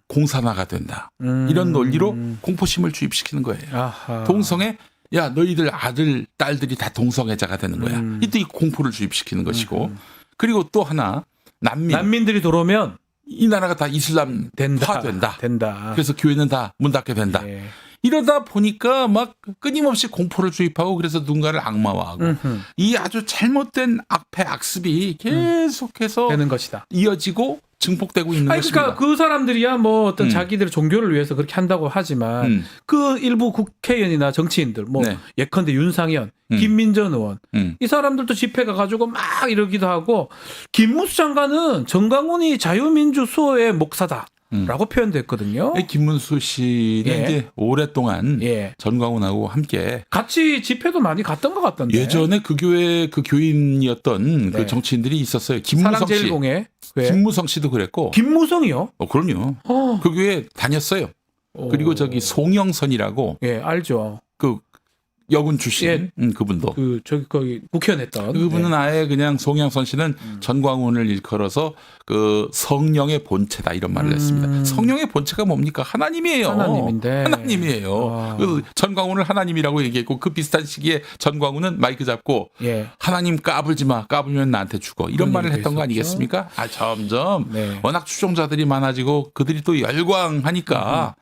공산화가 된다. 이런 논리로 공포심을 주입시키는 거예요. 아하. 동성애, 야 너희들 아들, 딸들이 다 동성애자가 되는 거야. 이때 이 공포를 주입시키는 것이고. 그리고 또 하나 난민들이 들어오면 이 나라가 다 이슬람 된다. 된다. 그래서 교회는 다 문 닫게 된다. 예. 이러다 보니까 막 끊임없이 공포를 주입하고 그래서 누군가를 악마화하고 이 아주 잘못된 악패 악습이 계속해서 되는 것이다. 이어지고 증폭되고 있는 것입니다. 그러니까 그 사람들이야 뭐 어떤 자기들의 종교를 위해서 그렇게 한다고 하지만 그 일부 국회의원이나 정치인들 뭐 네. 예컨대 윤상현, 김민전 의원 이 사람들도 집회 가가지고 막 이러기도 하고 김문수 장관은 정강훈이 자유민주 수호의 목사다. 라고 표현됐거든요. 김문수 씨는 예. 이제 오랫동안 예. 전광훈하고 함께 같이 집회도 많이 갔던 것 같던데. 예전에 그 교회 그 교인이었던 네. 그 정치인들이 있었어요. 김무성 씨. 사랑제일공회. 왜? 김무성 씨도 그랬고. 김무성이요? 그럼요. 어. 그 교회 다녔어요. 그리고 저기 송영선이라고 예, 알죠. 그 여군 출신 예. 그분도 그 저기 거기 국회의원 했던. 그분은 네. 아예 그냥 송영선 씨는 전광훈을 일컬어서 그 성령의 본체다 이런 말을 했습니다. 성령의 본체가 뭡니까? 하나님이에요. 하나님인데. 하나님이에요. 와. 그래서 전광훈을 하나님이라고 얘기했고 그 비슷한 시기에 전광훈은 마이크 잡고 예. 하나님 까불지 마. 까불면 나한테 죽어. 이런 그런 말을 얘기가 했던 거 있었죠. 아니겠습니까? 점점 네. 워낙 추종자들이 많아지고 그들이 또 열광하니까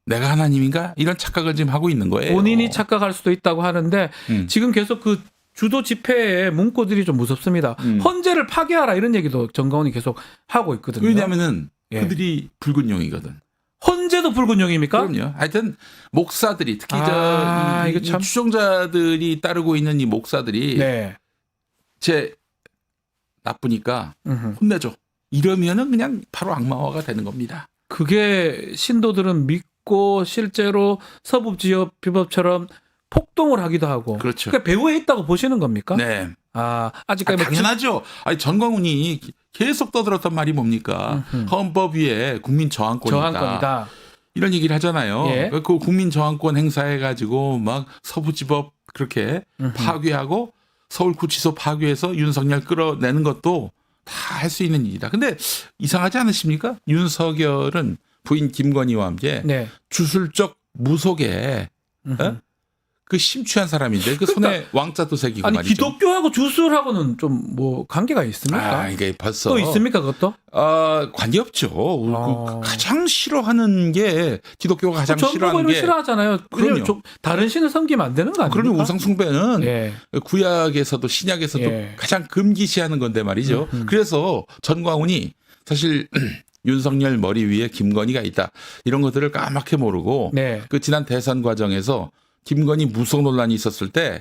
내가 하나님인가? 이런 착각을 지금 하고 있는 거예요. 본인이 착각할 수도 있다고 하는데 지금 계속 그 주도 집회의 문구들이 좀 무섭습니다. 헌재를 파괴하라 이런 얘기도 정강훈이 계속 하고 있거든요. 왜냐하면은 예. 그들이 붉은 용이거든. 헌재도 붉은 용입니까? 그럼요. 하여튼 목사들이 특히 이거 이 참. 추종자들이 따르고 있는 이 목사들이 네. 제 나쁘니까 음흠. 혼내줘. 이러면은 그냥 바로 악마화가 되는 겁니다. 그게 신도들은 믿고 실제로 서북지역 비법처럼 폭동을 하기도 하고. 그렇죠. 그러니까 배후에 있다고 보시는 겁니까? 네. 아직까지 뭐 당연하죠. 아니 전광훈이 계속 떠들었던 말이 뭡니까? 헌법 위에 국민 저항권이다. 저항권이다. 이런 얘기를 하잖아요. 예. 그 국민 저항권 행사해가지고 막 서부지법 그렇게 파괴하고 서울구치소 파괴해서 윤석열 끌어내는 것도 다 할 수 있는 일이다. 근데 이상하지 않으십니까? 윤석열은 부인 김건희와 함께 네. 주술적 무속에 그 심취한 사람인데 그 손에 왕자도 새기고 아니 말이죠. 기독교하고 주술하고는 좀 뭐 관계가 있습니까? 이게 벌써 또 있습니까 그것도? 관계 없죠. 그 가장 싫어하는 게 기독교가 가장 싫어하는 전부가 게 싫어하잖아요. 그럼요. 다른 신을 섬기면 안 되는 거 아닙니까? 그러면 우상 숭배는 예. 구약에서도 신약에서도 예. 가장 금기시하는 건데 말이죠. 그래서 전광훈이 사실 윤석열 머리 위에 김건희가 있다. 이런 것들을 까맣게 모르고 네. 그 지난 대선 과정에서 김건희 무속 논란이 있었을 때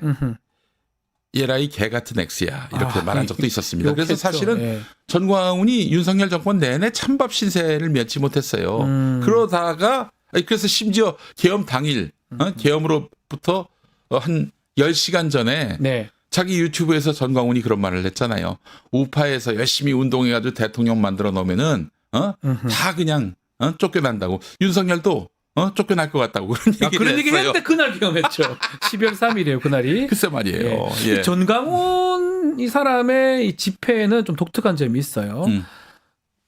얘라 이 개 같은 X야 이렇게 말한 적도 있었습니다. 그래서 욕했죠. 사실은 예. 전광훈이 윤석열 정권 내내 찬밥 신세를 면치 못했어요. 그러다가 그래서 심지어 계엄 당일 계엄으로부터 한 10시간 전에 네. 자기 유튜브에서 전광훈이 그런 말을 했잖아요. 우파에서 열심히 운동해가지고 대통령 만들어 놓으면은 다 그냥 쫓겨난다고. 윤석열도 쫓겨날 것 같다고 그런 얘기를 그런 얘기 했어요. 했는데 그날 경험했죠. 12월 3일이에요 그날이. 글쎄 말이에요. 예. 예. 전광훈 이 사람의 이 집회에는 좀 독특한 점이 있어요.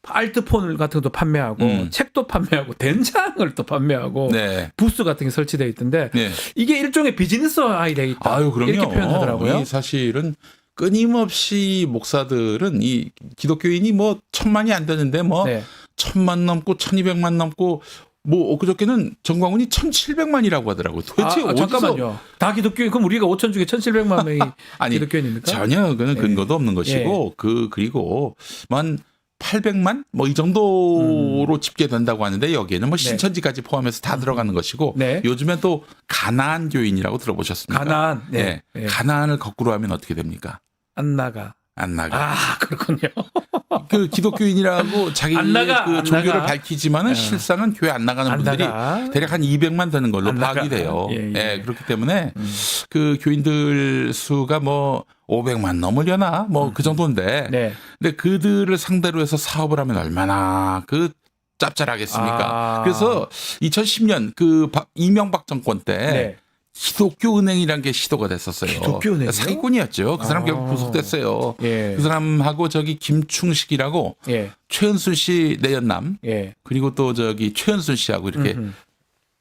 알트폰 같은 것도 판매하고 책도 판매하고 된장을 또 판매하고 네. 부스 같은 게 설치되어 있던데 네. 이게 일종의 비즈니스 아이디어 있다. 아유, 그럼요. 이렇게 표현하더라고요. 이 사실은 끊임없이 목사들은 이 기독교인이 뭐 1000만이 안 되는데 뭐 네. 1000만 넘고 1200만 넘고 뭐 엊그저께는 전광훈이 1700만이라고 하더라고요. 도대체 어디서 잠깐만요. 다 기독교인 그럼 우리가 5천 중에 1700만 명이 아니, 기독교인입니까? 전혀 그는 근거도 없는 것이고 그리고 만 800만 뭐 이 정도로 집계된다고 하는데 여기에는 뭐 신천지까지 포함해서 다 들어가는 것이고 네. 요즘엔 또 가나안 교인이라고 들어보셨습니까? 가나안. 네. 네. 가나안을 거꾸로 하면 어떻게 됩니까? 안 나가. 안 나가. 아, 그렇군요. 그 기독교인이라고 자기의 안 나가, 그 안 종교를 나가. 밝히지만은 실상은 교회 안 나가는 안 분들이 나가. 대략 한 200만 되는 걸로 안 파악이 나가. 돼요. 예, 예. 예, 그렇기 때문에 그 교인들 수가 뭐 500만 넘으려나 뭐 그 정도인데 네. 근데 그들을 상대로 해서 사업을 하면 얼마나 그 짭짤하겠습니까? 아. 그래서 2010년 그 이명박 정권 때 네. 기독교 은행이라는 게 시도가 됐었어요. 기독교 은행이요? 사기꾼이었죠. 그 사람 아. 결국 구속됐어요. 예. 그 사람하고 저기 김충식이라고 예. 최은순 씨 내연남 예. 그리고 또 저기 최은순 씨하고 이렇게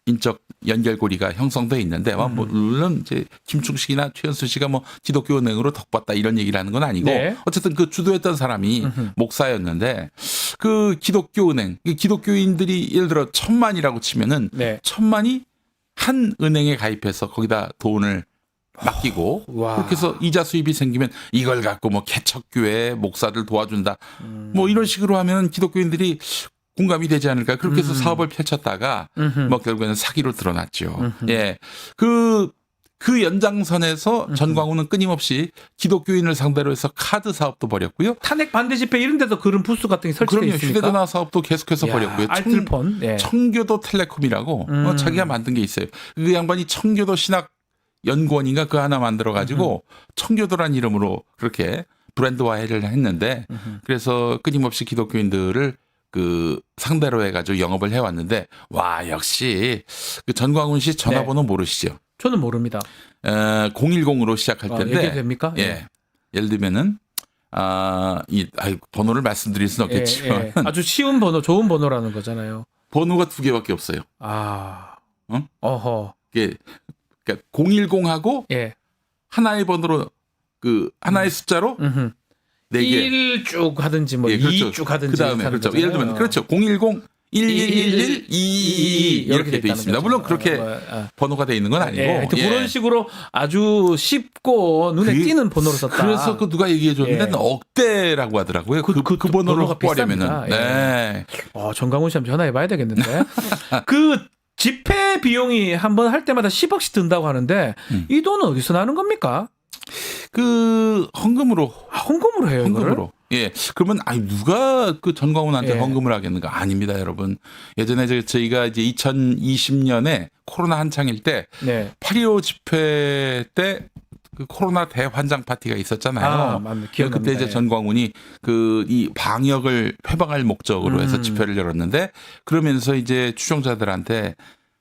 인적 연결고리가 형성돼 있는데 뭐 물론 이제 김충식이나 최은순 씨가 뭐 기독교 은행으로 덕봤다 이런 얘기를 하는 건 아니고 네. 어쨌든 그 주도했던 사람이 목사였는데 그 기독교 은행 기독교인들이 예를 들어 1,000만이라고 치면은 네. 1,000만이 한 은행에 가입해서 거기다 돈을 맡기고 와. 그렇게 해서 이자 수입이 생기면 이걸 갖고 뭐 개척교회 목사들 도와준다 뭐 이런 식으로 하면 기독교인들이 공감이 되지 않을까 그렇게 해서 사업을 펼쳤다가 뭐 결국에는 사기로 드러났죠. 예. 그 연장선에서 전광훈은 끊임없이 기독교인을 상대로 해서 카드 사업도 벌였고요. 탄핵 반대 집회 이런 데도 그런 부스 같은 게 설치돼 그럼요. 있습니까? 휴대전화 사업도 계속해서 벌였고요. 알뜰폰. 예. 청교도 텔레콤이라고 자기가 만든 게 있어요. 그 양반이 청교도 신학 연구원인가 그 하나 만들어 가지고 청교도란 이름으로 그렇게 브랜드화를 했는데 그래서 끊임없이 기독교인들을 그 상대로 해가지고 영업을 해왔는데 와 역시 그 전광훈 씨 전화번호 모르시죠? 저는 모릅니다. 010으로 시작할 텐데 얘기해도 됩니까? 예. 예를 들면은 번호를 말씀드릴 수는 없겠지만 예, 예. 아주 쉬운 번호, 좋은 번호라는 거잖아요. 번호가 2개밖에 없어요. 아, 응? 어허, 이게 그러니까 010하고 예, 하나의 번호로 그 하나의 숫자로 4개 1쭉 하든지 뭐 2쭉 하든지. 그다음에 그렇죠. 예를 들면 그렇죠. 010 1111 222 이렇게 돼 있습니다. 물론 그렇게 번호가 돼 있는 건 아니고 예, 그런 식으로 아주 쉽고 눈에 띄는 번호를 썼다. 그래서 그 누가 얘기해 줬는데 예. 억대라고 하더라고요. 그 번호를 번호가 확보하려면은. 비쌉니다. 네. 정강훈 씨 한번 전화해 봐야 되겠는데. 그 집회 비용이 한번 할 때마다 10억씩 든다고 하는데 이 돈은 어디서 나는 겁니까? 그 헌금으로 헌금으로 해요. 헌금으로. 이거를? 예. 그러면 누가 그 전광훈한테 예. 헌금을 하겠는가? 아닙니다, 여러분. 예전에 저희가 이제 2020년에 코로나 한창일 때 네. 8.15 집회 때 그 코로나 대환장 파티가 있었잖아요. 맞네. 기억납니다. 그때 이제 예. 전광훈이 이 방역을 회방할 목적으로 해서 집회를 열었는데 그러면서 이제 추종자들한테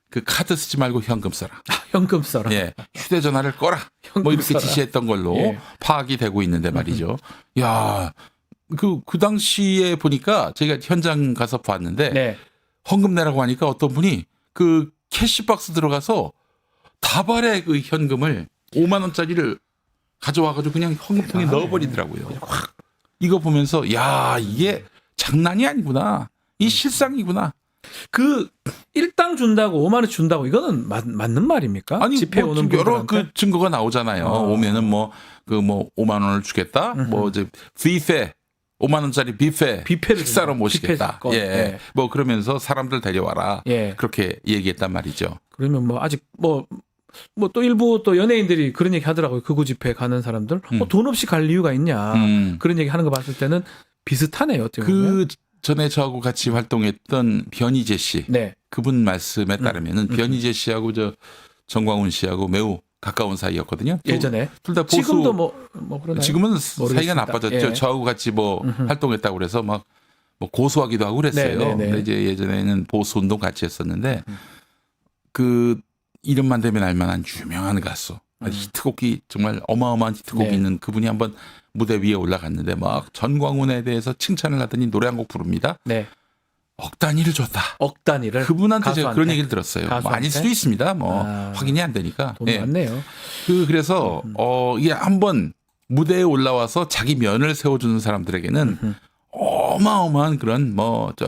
그 카드 쓰지 말고 현금 써라. 현금 써라. 예. 휴대전화를 꺼라. 뭐 이렇게 써라. 지시했던 걸로 예. 파악이 되고 있는데 말이죠. 야, 그 당시에 보니까 저희가 현장 가서 봤는데 네. 헌금 내라고 하니까 어떤 분이 그 캐시박스 들어가서 다발의 그 현금을 5만 원짜리를 가져와가지고 그냥 헌금통에 넣어버리더라고요. 이거 보면서 야 이게 장난이 아니구나. 이 실상이구나. 그 일당 준다고 5만 원 준다고 이거는 맞는 말입니까? 아니 집회 뭐 오는 여러 분들한테? 그 증거가 나오잖아요. 오면은 뭐 5만 원을 주겠다. 뭐 이제 뷔페 5만 원짜리 뷔페를 식사로 모시겠다. 뷔페 예. 예. 뭐 그러면서 사람들 데려와라. 예. 그렇게 얘기했단 말이죠. 그러면 뭐 아직 뭐 또 일부 또 연예인들이 그런 얘기 하더라고요. 극우 집회 가는 사람들 돈 없이 갈 이유가 있냐 그런 얘기 하는 거 봤을 때는 비슷하네요. 어떻게 보면. 그 전에 저하고 같이 활동했던 변희재 씨. 네. 그분 말씀에 따르면은 변희재 씨하고 저 정광훈 씨하고 매우 가까운 사이였거든요. 예전에. 둘 다 보수. 지금도 뭐 그러나요? 지금은 모르겠습니다. 사이가 나빠졌죠. 예. 저하고 같이 뭐 활동했다고 그래서 막 뭐 고소하기도 하고 그랬어요. 네, 네, 네. 근데 이제 예전에는 보수 운동 같이 했었는데 그 이름만 대면 알만한 유명한 가수. 히트곡이 정말 어마어마한 히트곡이 네. 있는 그분이 한번 무대 위에 올라갔는데 막 전광훈에 대해서 칭찬을 하더니 노래 한 곡 부릅니다. 네. 억 단위를 줬다. 억 단위를 그분한테 제가 가수한테? 그런 얘기를 들었어요. 뭐 가수한테? 아닐 수도 있습니다. 뭐 확인이 안 되니까. 돈 많네요. 그래서 이게 한번 무대에 올라와서 자기 면을 세워주는 사람들에게는 어마어마한 그런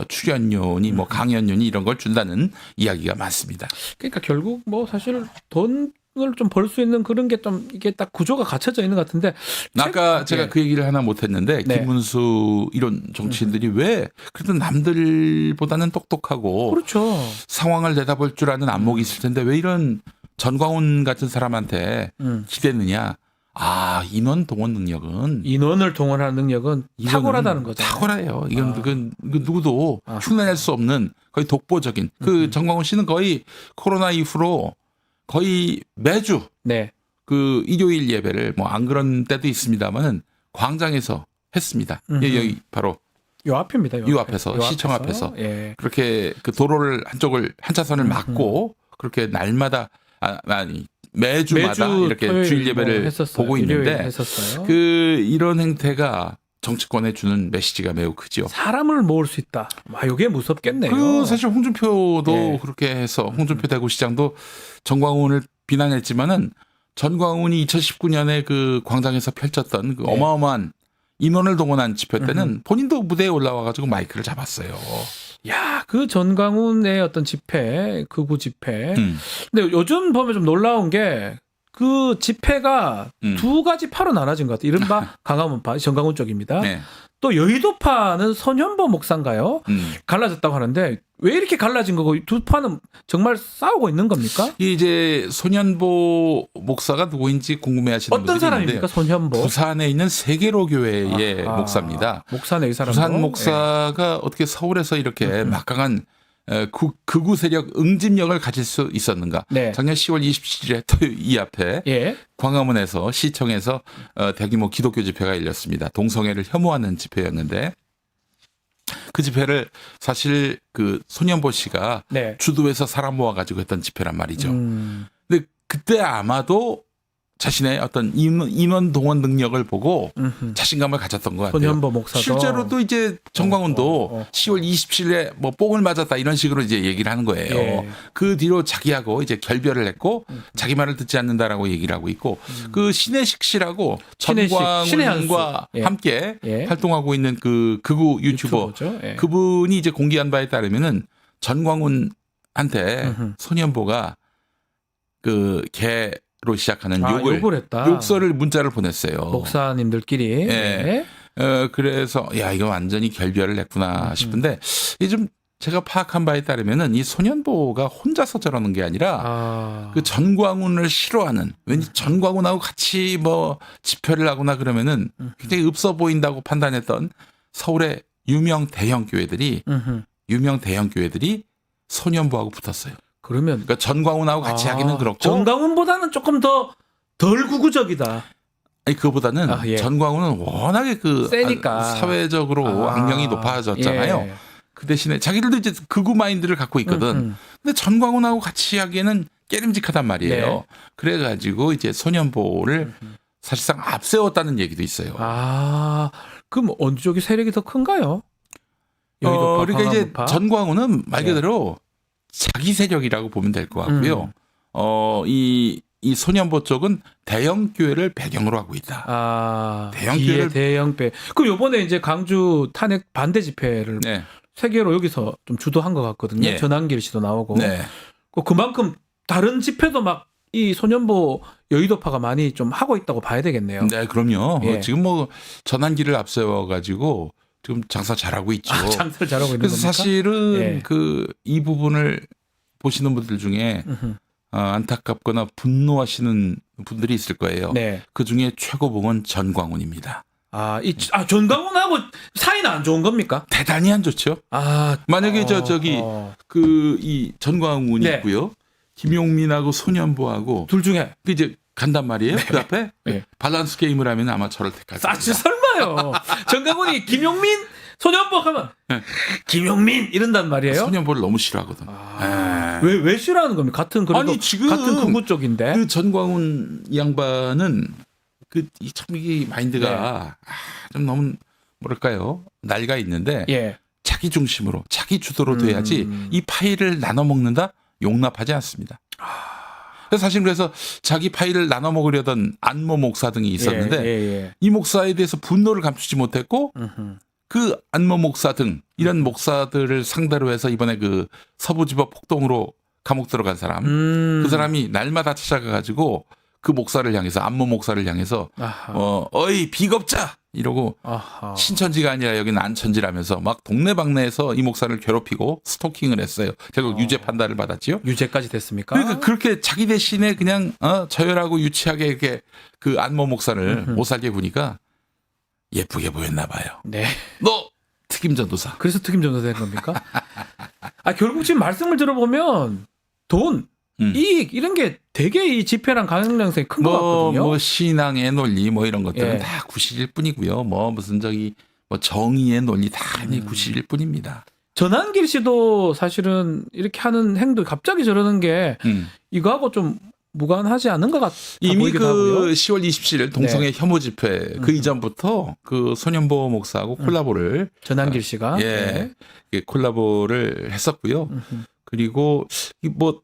출연료니 강연료니 이런 걸 준다는 이야기가 많습니다. 그러니까 결국 뭐 사실 돈을 좀 벌 수 있는 그런 게 좀 이게 딱 구조가 갖춰져 있는 것 같은데 아까 제가 예. 그 얘기를 하나 못했는데 네. 김문수 이런 정치인들이 왜 그래도 남들보다는 똑똑하고 그렇죠. 상황을 내다볼 줄 아는 안목이 있을 텐데 왜 이런 전광훈 같은 사람한테 기대느냐. 인원 동원 능력은 인원을 동원하는 능력은 이거는 탁월하다는 거죠. 탁월해요. 이건 그건 누구도 아. 흉내낼 수 없는 거의 독보적인. 그 정광훈 씨는 거의 코로나 이후로 거의 매주 네. 그 일요일 예배를 뭐 안 그런 때도 있습니다만은 광장에서 했습니다. 여기 바로 요 앞입니다. 요 앞에서, 시청 앞에서. 예. 그렇게 그 도로를 한 차선을 막고 그렇게 날마다 매주마다 이렇게 토요일 주일 예배를 뭐 했었어요. 보고 일요일 있는데 했었어요. 그 이런 행태가 정치권에 주는 메시지가 매우 크죠. 사람을 모을 수 있다. 이게 무섭겠네요. 그 사실 홍준표도 예. 그렇게 해서 홍준표 대구시장도 정광훈을 비난했지만은 전광훈이 2019년에 그 광장에서 펼쳤던 그 네. 어마어마한 인원을 동원한 집회 때는 본인도 무대에 올라와가지고 마이크를 잡았어요. 야, 그 전광훈의 어떤 집회, 극우 집회. 음. 근데 요즘 보면 좀 놀라운 게 그 집회가 두 가지 파로 나눠진 것 같아요. 이른바 강화문파, 전광훈 쪽입니다. 네. 또 여의도파는 손현보 목사인가요? 갈라졌다고 하는데 왜 이렇게 갈라진 거고 두 파는 정말 싸우고 있는 겁니까? 이제 손현보 목사가 누구인지 궁금해하시는 어떤 분들이 사람입니까? 있는데 손현보. 부산에 있는 세계로 교회의 목사입니다. 목사네 이 사람. 부산 목사가 어떻게 서울에서 이렇게 막강한 극우 세력 응집력을 가질 수 있었는가? 네. 작년 10월 27일에 토요일 이 앞에 예. 광화문에서 시청에서 대규모 기독교 집회가 열렸습니다. 동성애를 혐오하는 집회였는데 그 집회를 사실 그 손현보 씨가 네. 주도해서 사람 모아가지고 했던 집회란 말이죠. 음. 근데 그때 아마도 자신의 어떤 인원 동원 능력을 보고 자신감을 가졌던 것 같아요. 손현보 목사도 실제로도 이제 정광훈도 10월 27일에 뭐 뽕을 맞았다 이런 식으로 이제 얘기를 하는 거예요. 예. 그 뒤로 자기하고 이제 결별을 했고 자기 말을 듣지 않는다라고 얘기를 하고 있고 그 신혜식 씨라고 신혜식, 신의 한수. 전광훈과 예. 함께 예. 활동하고 있는 그 극우 유튜버 유튜버죠. 예. 그분이 이제 공개한 바에 따르면은 전광훈한테 손현보가 그 개로 시작하는 욕을 했다. 욕설을 문자를 보냈어요. 목사님들끼리. 예. 네. 그래서 야 이거 완전히 결별을 했구나 싶은데 이게 좀 제가 파악한 바에 따르면은 이 손현보가 혼자서 저러는 게 아니라 그 전광훈을 싫어하는 왠지 전광훈하고 같이 뭐 집회를 하거나 그러면은 굉장히 없어 보인다고 판단했던 서울의 유명 대형 교회들이 손현보하고 붙었어요. 그러면 그러니까 전광훈하고 같이 하기는 그렇고 전광훈보다는 조금 더 덜 극우적이다. 아니 그거보다는 예. 전광훈은 워낙에 그 세니까. 사회적으로 악명이 높아졌잖아요. 예. 그 대신에 자기들도 이제 극우 마인드를 갖고 있거든. 근데 전광훈하고 같이 하기에는 깨름직하단 말이에요. 네. 그래가지고 이제 손현보를 사실상 앞세웠다는 얘기도 있어요. 그럼 어느 쪽이 세력이 더 큰가요? 여의도파, 그러니까 이제 광화문파? 전광훈은 말 그대로 자기 세력이라고 보면 될 것 같고요. 이 손현보 쪽은 대형 교회를 배경으로 하고 있다. 대형 교회를 대형배. 그럼 요번에 이제 광주 탄핵 반대 집회를 네. 세계로 여기서 좀 주도한 것 같거든요. 예. 전한길 씨도 나오고. 네. 그만큼 다른 집회도 막 이 손현보 여의도파가 많이 좀 하고 있다고 봐야 되겠네요. 네, 그럼요. 예. 지금 뭐 전환기를 앞세워 가지고 지금 장사 잘하고 있죠. 장사를 잘하고 있는 그래서 겁니까? 사실은 예. 그 이 부분을 보시는 분들 중에 안타깝거나 분노하시는 분들이 있을 거예요. 네. 그 중에 최고봉은 전광훈입니다. 전광훈하고 사이는 안 좋은 겁니까? 대단히 안 좋죠. 만약에 그 이 전광훈이 네. 있고요. 김용민하고 손현보하고 둘 중에 이제 간단 말이에요. 그 앞에 네. 밸런스 게임을 하면 아마 저를 택할 겁니다. 설마요. 전광훈이 김용민, 손현보 하면 김용민 이런단 말이에요. 손현보를 너무 싫어하거든. 왜 싫어하는 겁니까? 같은 지금 같은 극우 쪽인데. 그 전광훈 양반은 참 이게 마인드가 좀 너무 뭐랄까요 낡아 있는데 예. 자기 중심으로 자기 주도로 돼야지 이 파일을 나눠 먹는다 용납하지 않습니다. 그래서 자기 파일을 나눠 먹으려던 안모 목사 등이 있었는데 이 목사에 대해서 분노를 감추지 못했고 그 안모 목사 등 이런 목사들을 상대로 해서 이번에 그 서부지법 폭동으로 감옥 들어간 사람 그 사람이 날마다 찾아가 가지고 그 목사를 향해서 안모 목사를 향해서 어이 비겁자 이러고 아하. 신천지가 아니라 여기는 안천지라면서 막 동네방네에서 이 목사를 괴롭히고 스토킹을 했어요. 결국 유죄 판단을 받았지요. 유죄까지 됐습니까? 그러니까 그렇게 자기 대신에 그냥 저열하고 유치하게 이렇게 그 안모 목사를 못 살게 구니까 예쁘게 보였나 봐요. 네. 너 특임 전도사. 그래서 특임 전도사 된 겁니까? 아, 결국 지금 말씀을 들어보면 돈, 이익 이런 게 되게 이 집회랑 강령성이 큰 것 같거든요. 뭐 신앙의 논리 뭐 이런 것들은 예. 다 구실일 뿐이고요. 뭐 무슨 뭐 정의의 논리 다 구실일 뿐입니다. 전한길 씨도 사실은 이렇게 하는 행동 갑자기 저러는 게 이거하고 좀 무관하지 않은 것 같아 이미 보이기도 그 하고요. 10월 27일 동성애 혐오 집회 그 이전부터 그 소년보 목사하고 콜라보를 전한길 씨가 예, 콜라보를 했었고요. 그리고 뭐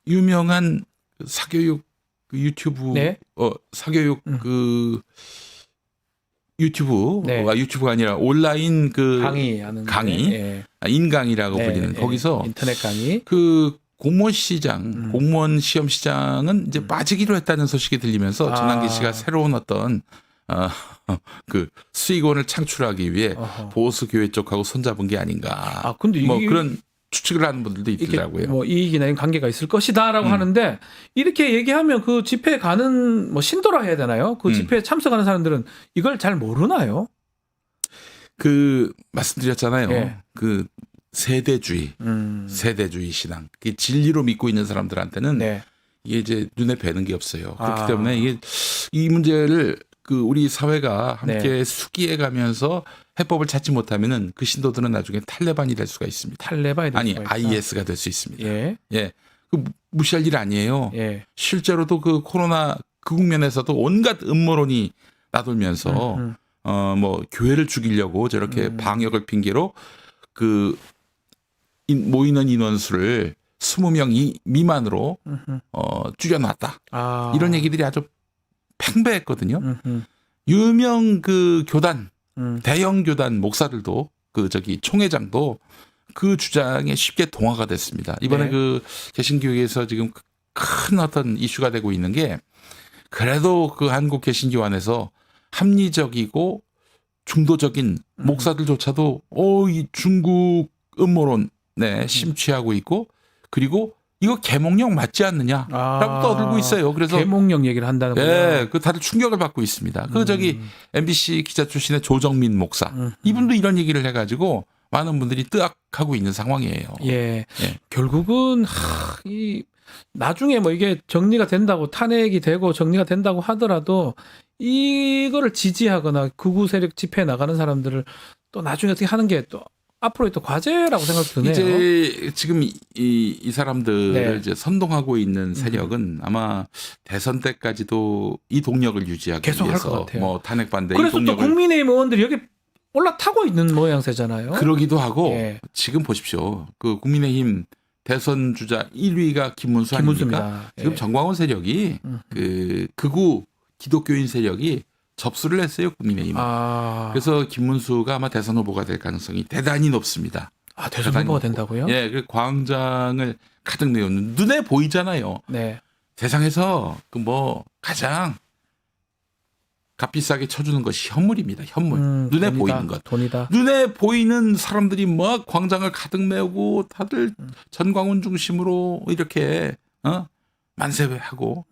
유명한 사교육 그 유튜브 네. 사교육 그 유튜브 네. 유튜브가 아니라 온라인 그 강의하는 강의 예. 인강이라고 네, 불리는 예. 거기서 인터넷 강의 그 공무원 시장, 공무원 시험 시장은 이제 빠지기로 했다는 소식이 들리면서 전한기 씨가 새로운 어떤 그 수익원을 창출하기 위해 보수 교회 쪽하고 손잡은 게 아닌가. 아, 근데 뭐 이게 그런 추측을 하는 분들도 있더라고요. 뭐 이익이나 이런 관계가 있을 것이다라고 하는데 이렇게 얘기하면 그 집회에 가는 뭐 신도라 해야 되나요? 그 집회에 참석하는 사람들은 이걸 잘 모르나요? 그 말씀드렸잖아요. 예. 그 세대주의 신앙, 그 진리로 믿고 있는 사람들한테는 네. 이게 이제 눈에 뵈는 게 없어요. 그렇기 아. 때문에 이게 이 문제를 그 우리 사회가 함께 네. 수기해 가면서 해법을 찾지 못하면은 그 신도들은 나중에 탈레반이 될 수가 있습니다. 탈레반이 될 아니 수가 있다. IS가 될 수 있습니다. 예. 예. 그 무시할 일 아니에요. 예. 실제로도 그 코로나 그 국면에서도 온갖 음모론이 나돌면서 뭐 교회를 죽이려고 저렇게 방역을 핑계로 그 모이는 인원수를 20명 미만으로 줄여놨다. 아. 이런 얘기들이 아주 팽배했거든요. 유명 그 교단, 대형 교단 목사들도 그 총회장도 그 주장에 쉽게 동화가 됐습니다. 이번에 네. 그 개신교회에서 지금 큰 어떤 이슈가 되고 있는 게 그래도 그 한국 개신교 안에서 합리적이고 중도적인 목사들조차도 이 중국 음모론 심취하고 있고 그리고 이거 계몽령 맞지 않느냐라고 떠들고 있어요. 그래서 계몽령 얘기를 한다는 거예요. 예, 그 다들 충격을 받고 있습니다. 그 MBC 기자 출신의 조정민 목사 이분도 이런 얘기를 해가지고 많은 분들이 뜨악하고 있는 상황이에요. 예. 결국은 이 나중에 뭐 이게 정리가 된다고 탄핵이 되고 정리가 된다고 하더라도 이거를 지지하거나 극우 세력 집회에 나가는 사람들을 또 나중에 어떻게 하는 게 또 앞으로의 또 과제라고 생각이 드네요. 이제 지금 이 사람들을 네. 이제 선동하고 있는 세력은 아마 대선 때까지도 이 동력을 유지하기 계속 할 위해서 것 같아요. 뭐 탄핵 반대 이 그래서 또 동력을 국민의힘 의원들이 여기 올라타고 있는 모양새잖아요. 그러기도 하고 예. 지금 보십시오. 그 국민의힘 대선 주자 1위가 김문수 아닙니까? 김문수입니다. 지금 예. 정광훈 세력이 그 극우 기독교인 세력이 접수를 했어요, 국민의힘. 그래서 김문수가 아마 대선 후보가 될 가능성이 대단히 높습니다. 대선 후보가 된다고요? 예, 그 광장을 가득 메우는 눈에 보이잖아요. 네. 세상에서 그 뭐 가장 값비싸게 쳐주는 것이 현물입니다. 현물. 눈에 돈이다, 보이는 것. 돈이다. 눈에 보이는 사람들이 막 광장을 가득 메우고 다들 전광훈 중심으로 이렇게 만세하고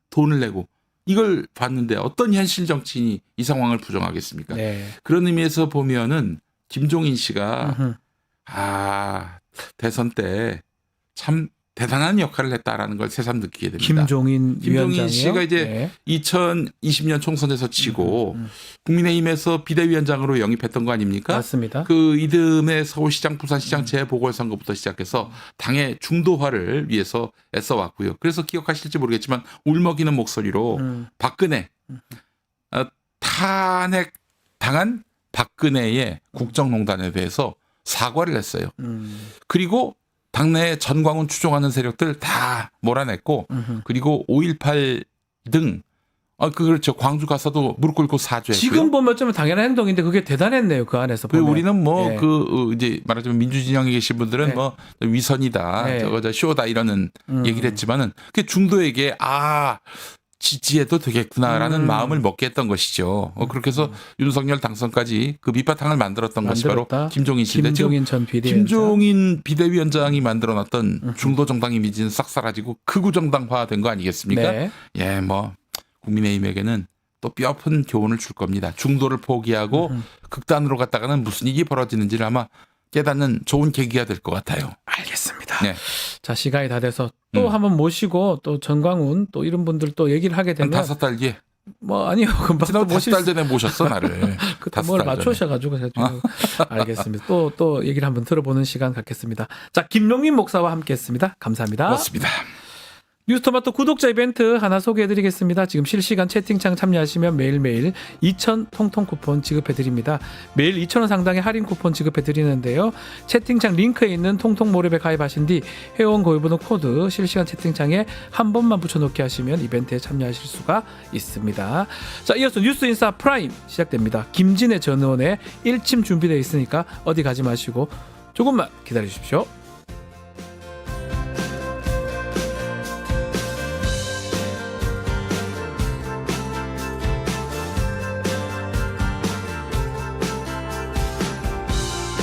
돈을 내고 이걸 봤는데 어떤 현실 정치인이 이 상황을 부정하겠습니까? 네. 그런 의미에서 보면은 김종인 씨가 대선 때 참 대단한 역할을 했다라는 걸 새삼 느끼게 됩니다. 김종인 위원장이요? 씨가 이제 2020년 총선에서 치고 국민의힘에서 비대위원장으로 영입했던 거 아닙니까? 맞습니다. 그 이듬해 서울시장, 부산시장 재보궐선거부터 시작해서 당의 중도화를 위해서 애써왔고요. 그래서 기억하실지 모르겠지만 울먹이는 목소리로 박근혜 탄핵 당한 박근혜의 국정농단에 대해서 사과를 했어요. 그리고 당내에 전광훈 추종하는 세력들 다 몰아냈고 그리고 5.18 등 그렇죠. 광주 가서도 무릎 꿇고 사죄했고요. 지금 보면 어쩌면 당연한 행동인데 그게 대단했네요. 그 안에서 보면. 우리는 뭐 네. 이제 말하자면 민주진영에 계신 분들은 네. 뭐 위선이다, 네. 저거 쇼다 이러는 얘기를 했지만은 그 중도에게 지지해도 되겠구나라는 마음을 먹게 했던 것이죠. 그렇게 해서 윤석열 당선까지 그 밑바탕을 만들었던 것이 바로 만들었다. 김종인 씨인데 김종인 전 비대위원장. 김종인 비대위원장이 만들어놨던 중도 정당 이미지는 싹 사라지고 극우 정당화된 거 아니겠습니까? 네. 예, 뭐 국민의힘에게는 또 뼈아픈 교훈을 줄 겁니다. 중도를 포기하고 극단으로 갔다가는 무슨 일이 벌어지는지를 아마 깨닫는 좋은 계기가 될 것 같아요. 알겠습니다. 네. 자, 시간이 다 돼서 또 한번 모시고 또 전광훈 또 이런 분들 또 얘기를 하게 한 되면 5달 뒤에. 뭐 아니요. 금방 또 모실 5달 전에 모셨어 나를. 그때 뭘 맞추셔가지고 알겠습니다. 또 얘기를 한번 들어보는 시간 갖겠습니다. 자, 김용민 목사와 함께했습니다. 감사합니다. 고맙습니다. 뉴스토마토 구독자 이벤트 하나 소개해드리겠습니다. 지금 실시간 채팅창 참여하시면 매일매일 2,000 통통 쿠폰 지급해드립니다. 매일 2,000원 상당의 할인 쿠폰 지급해드리는데요. 채팅창 링크에 있는 통통 모랩에 가입하신 뒤 회원 고유번호 코드 실시간 채팅창에 한 번만 붙여놓기 하시면 이벤트에 참여하실 수가 있습니다. 자, 이어서 뉴스인사 프라임 시작됩니다. 김진애 전 의원의 일침 준비되어 있으니까 어디 가지 마시고 조금만 기다려주십시오.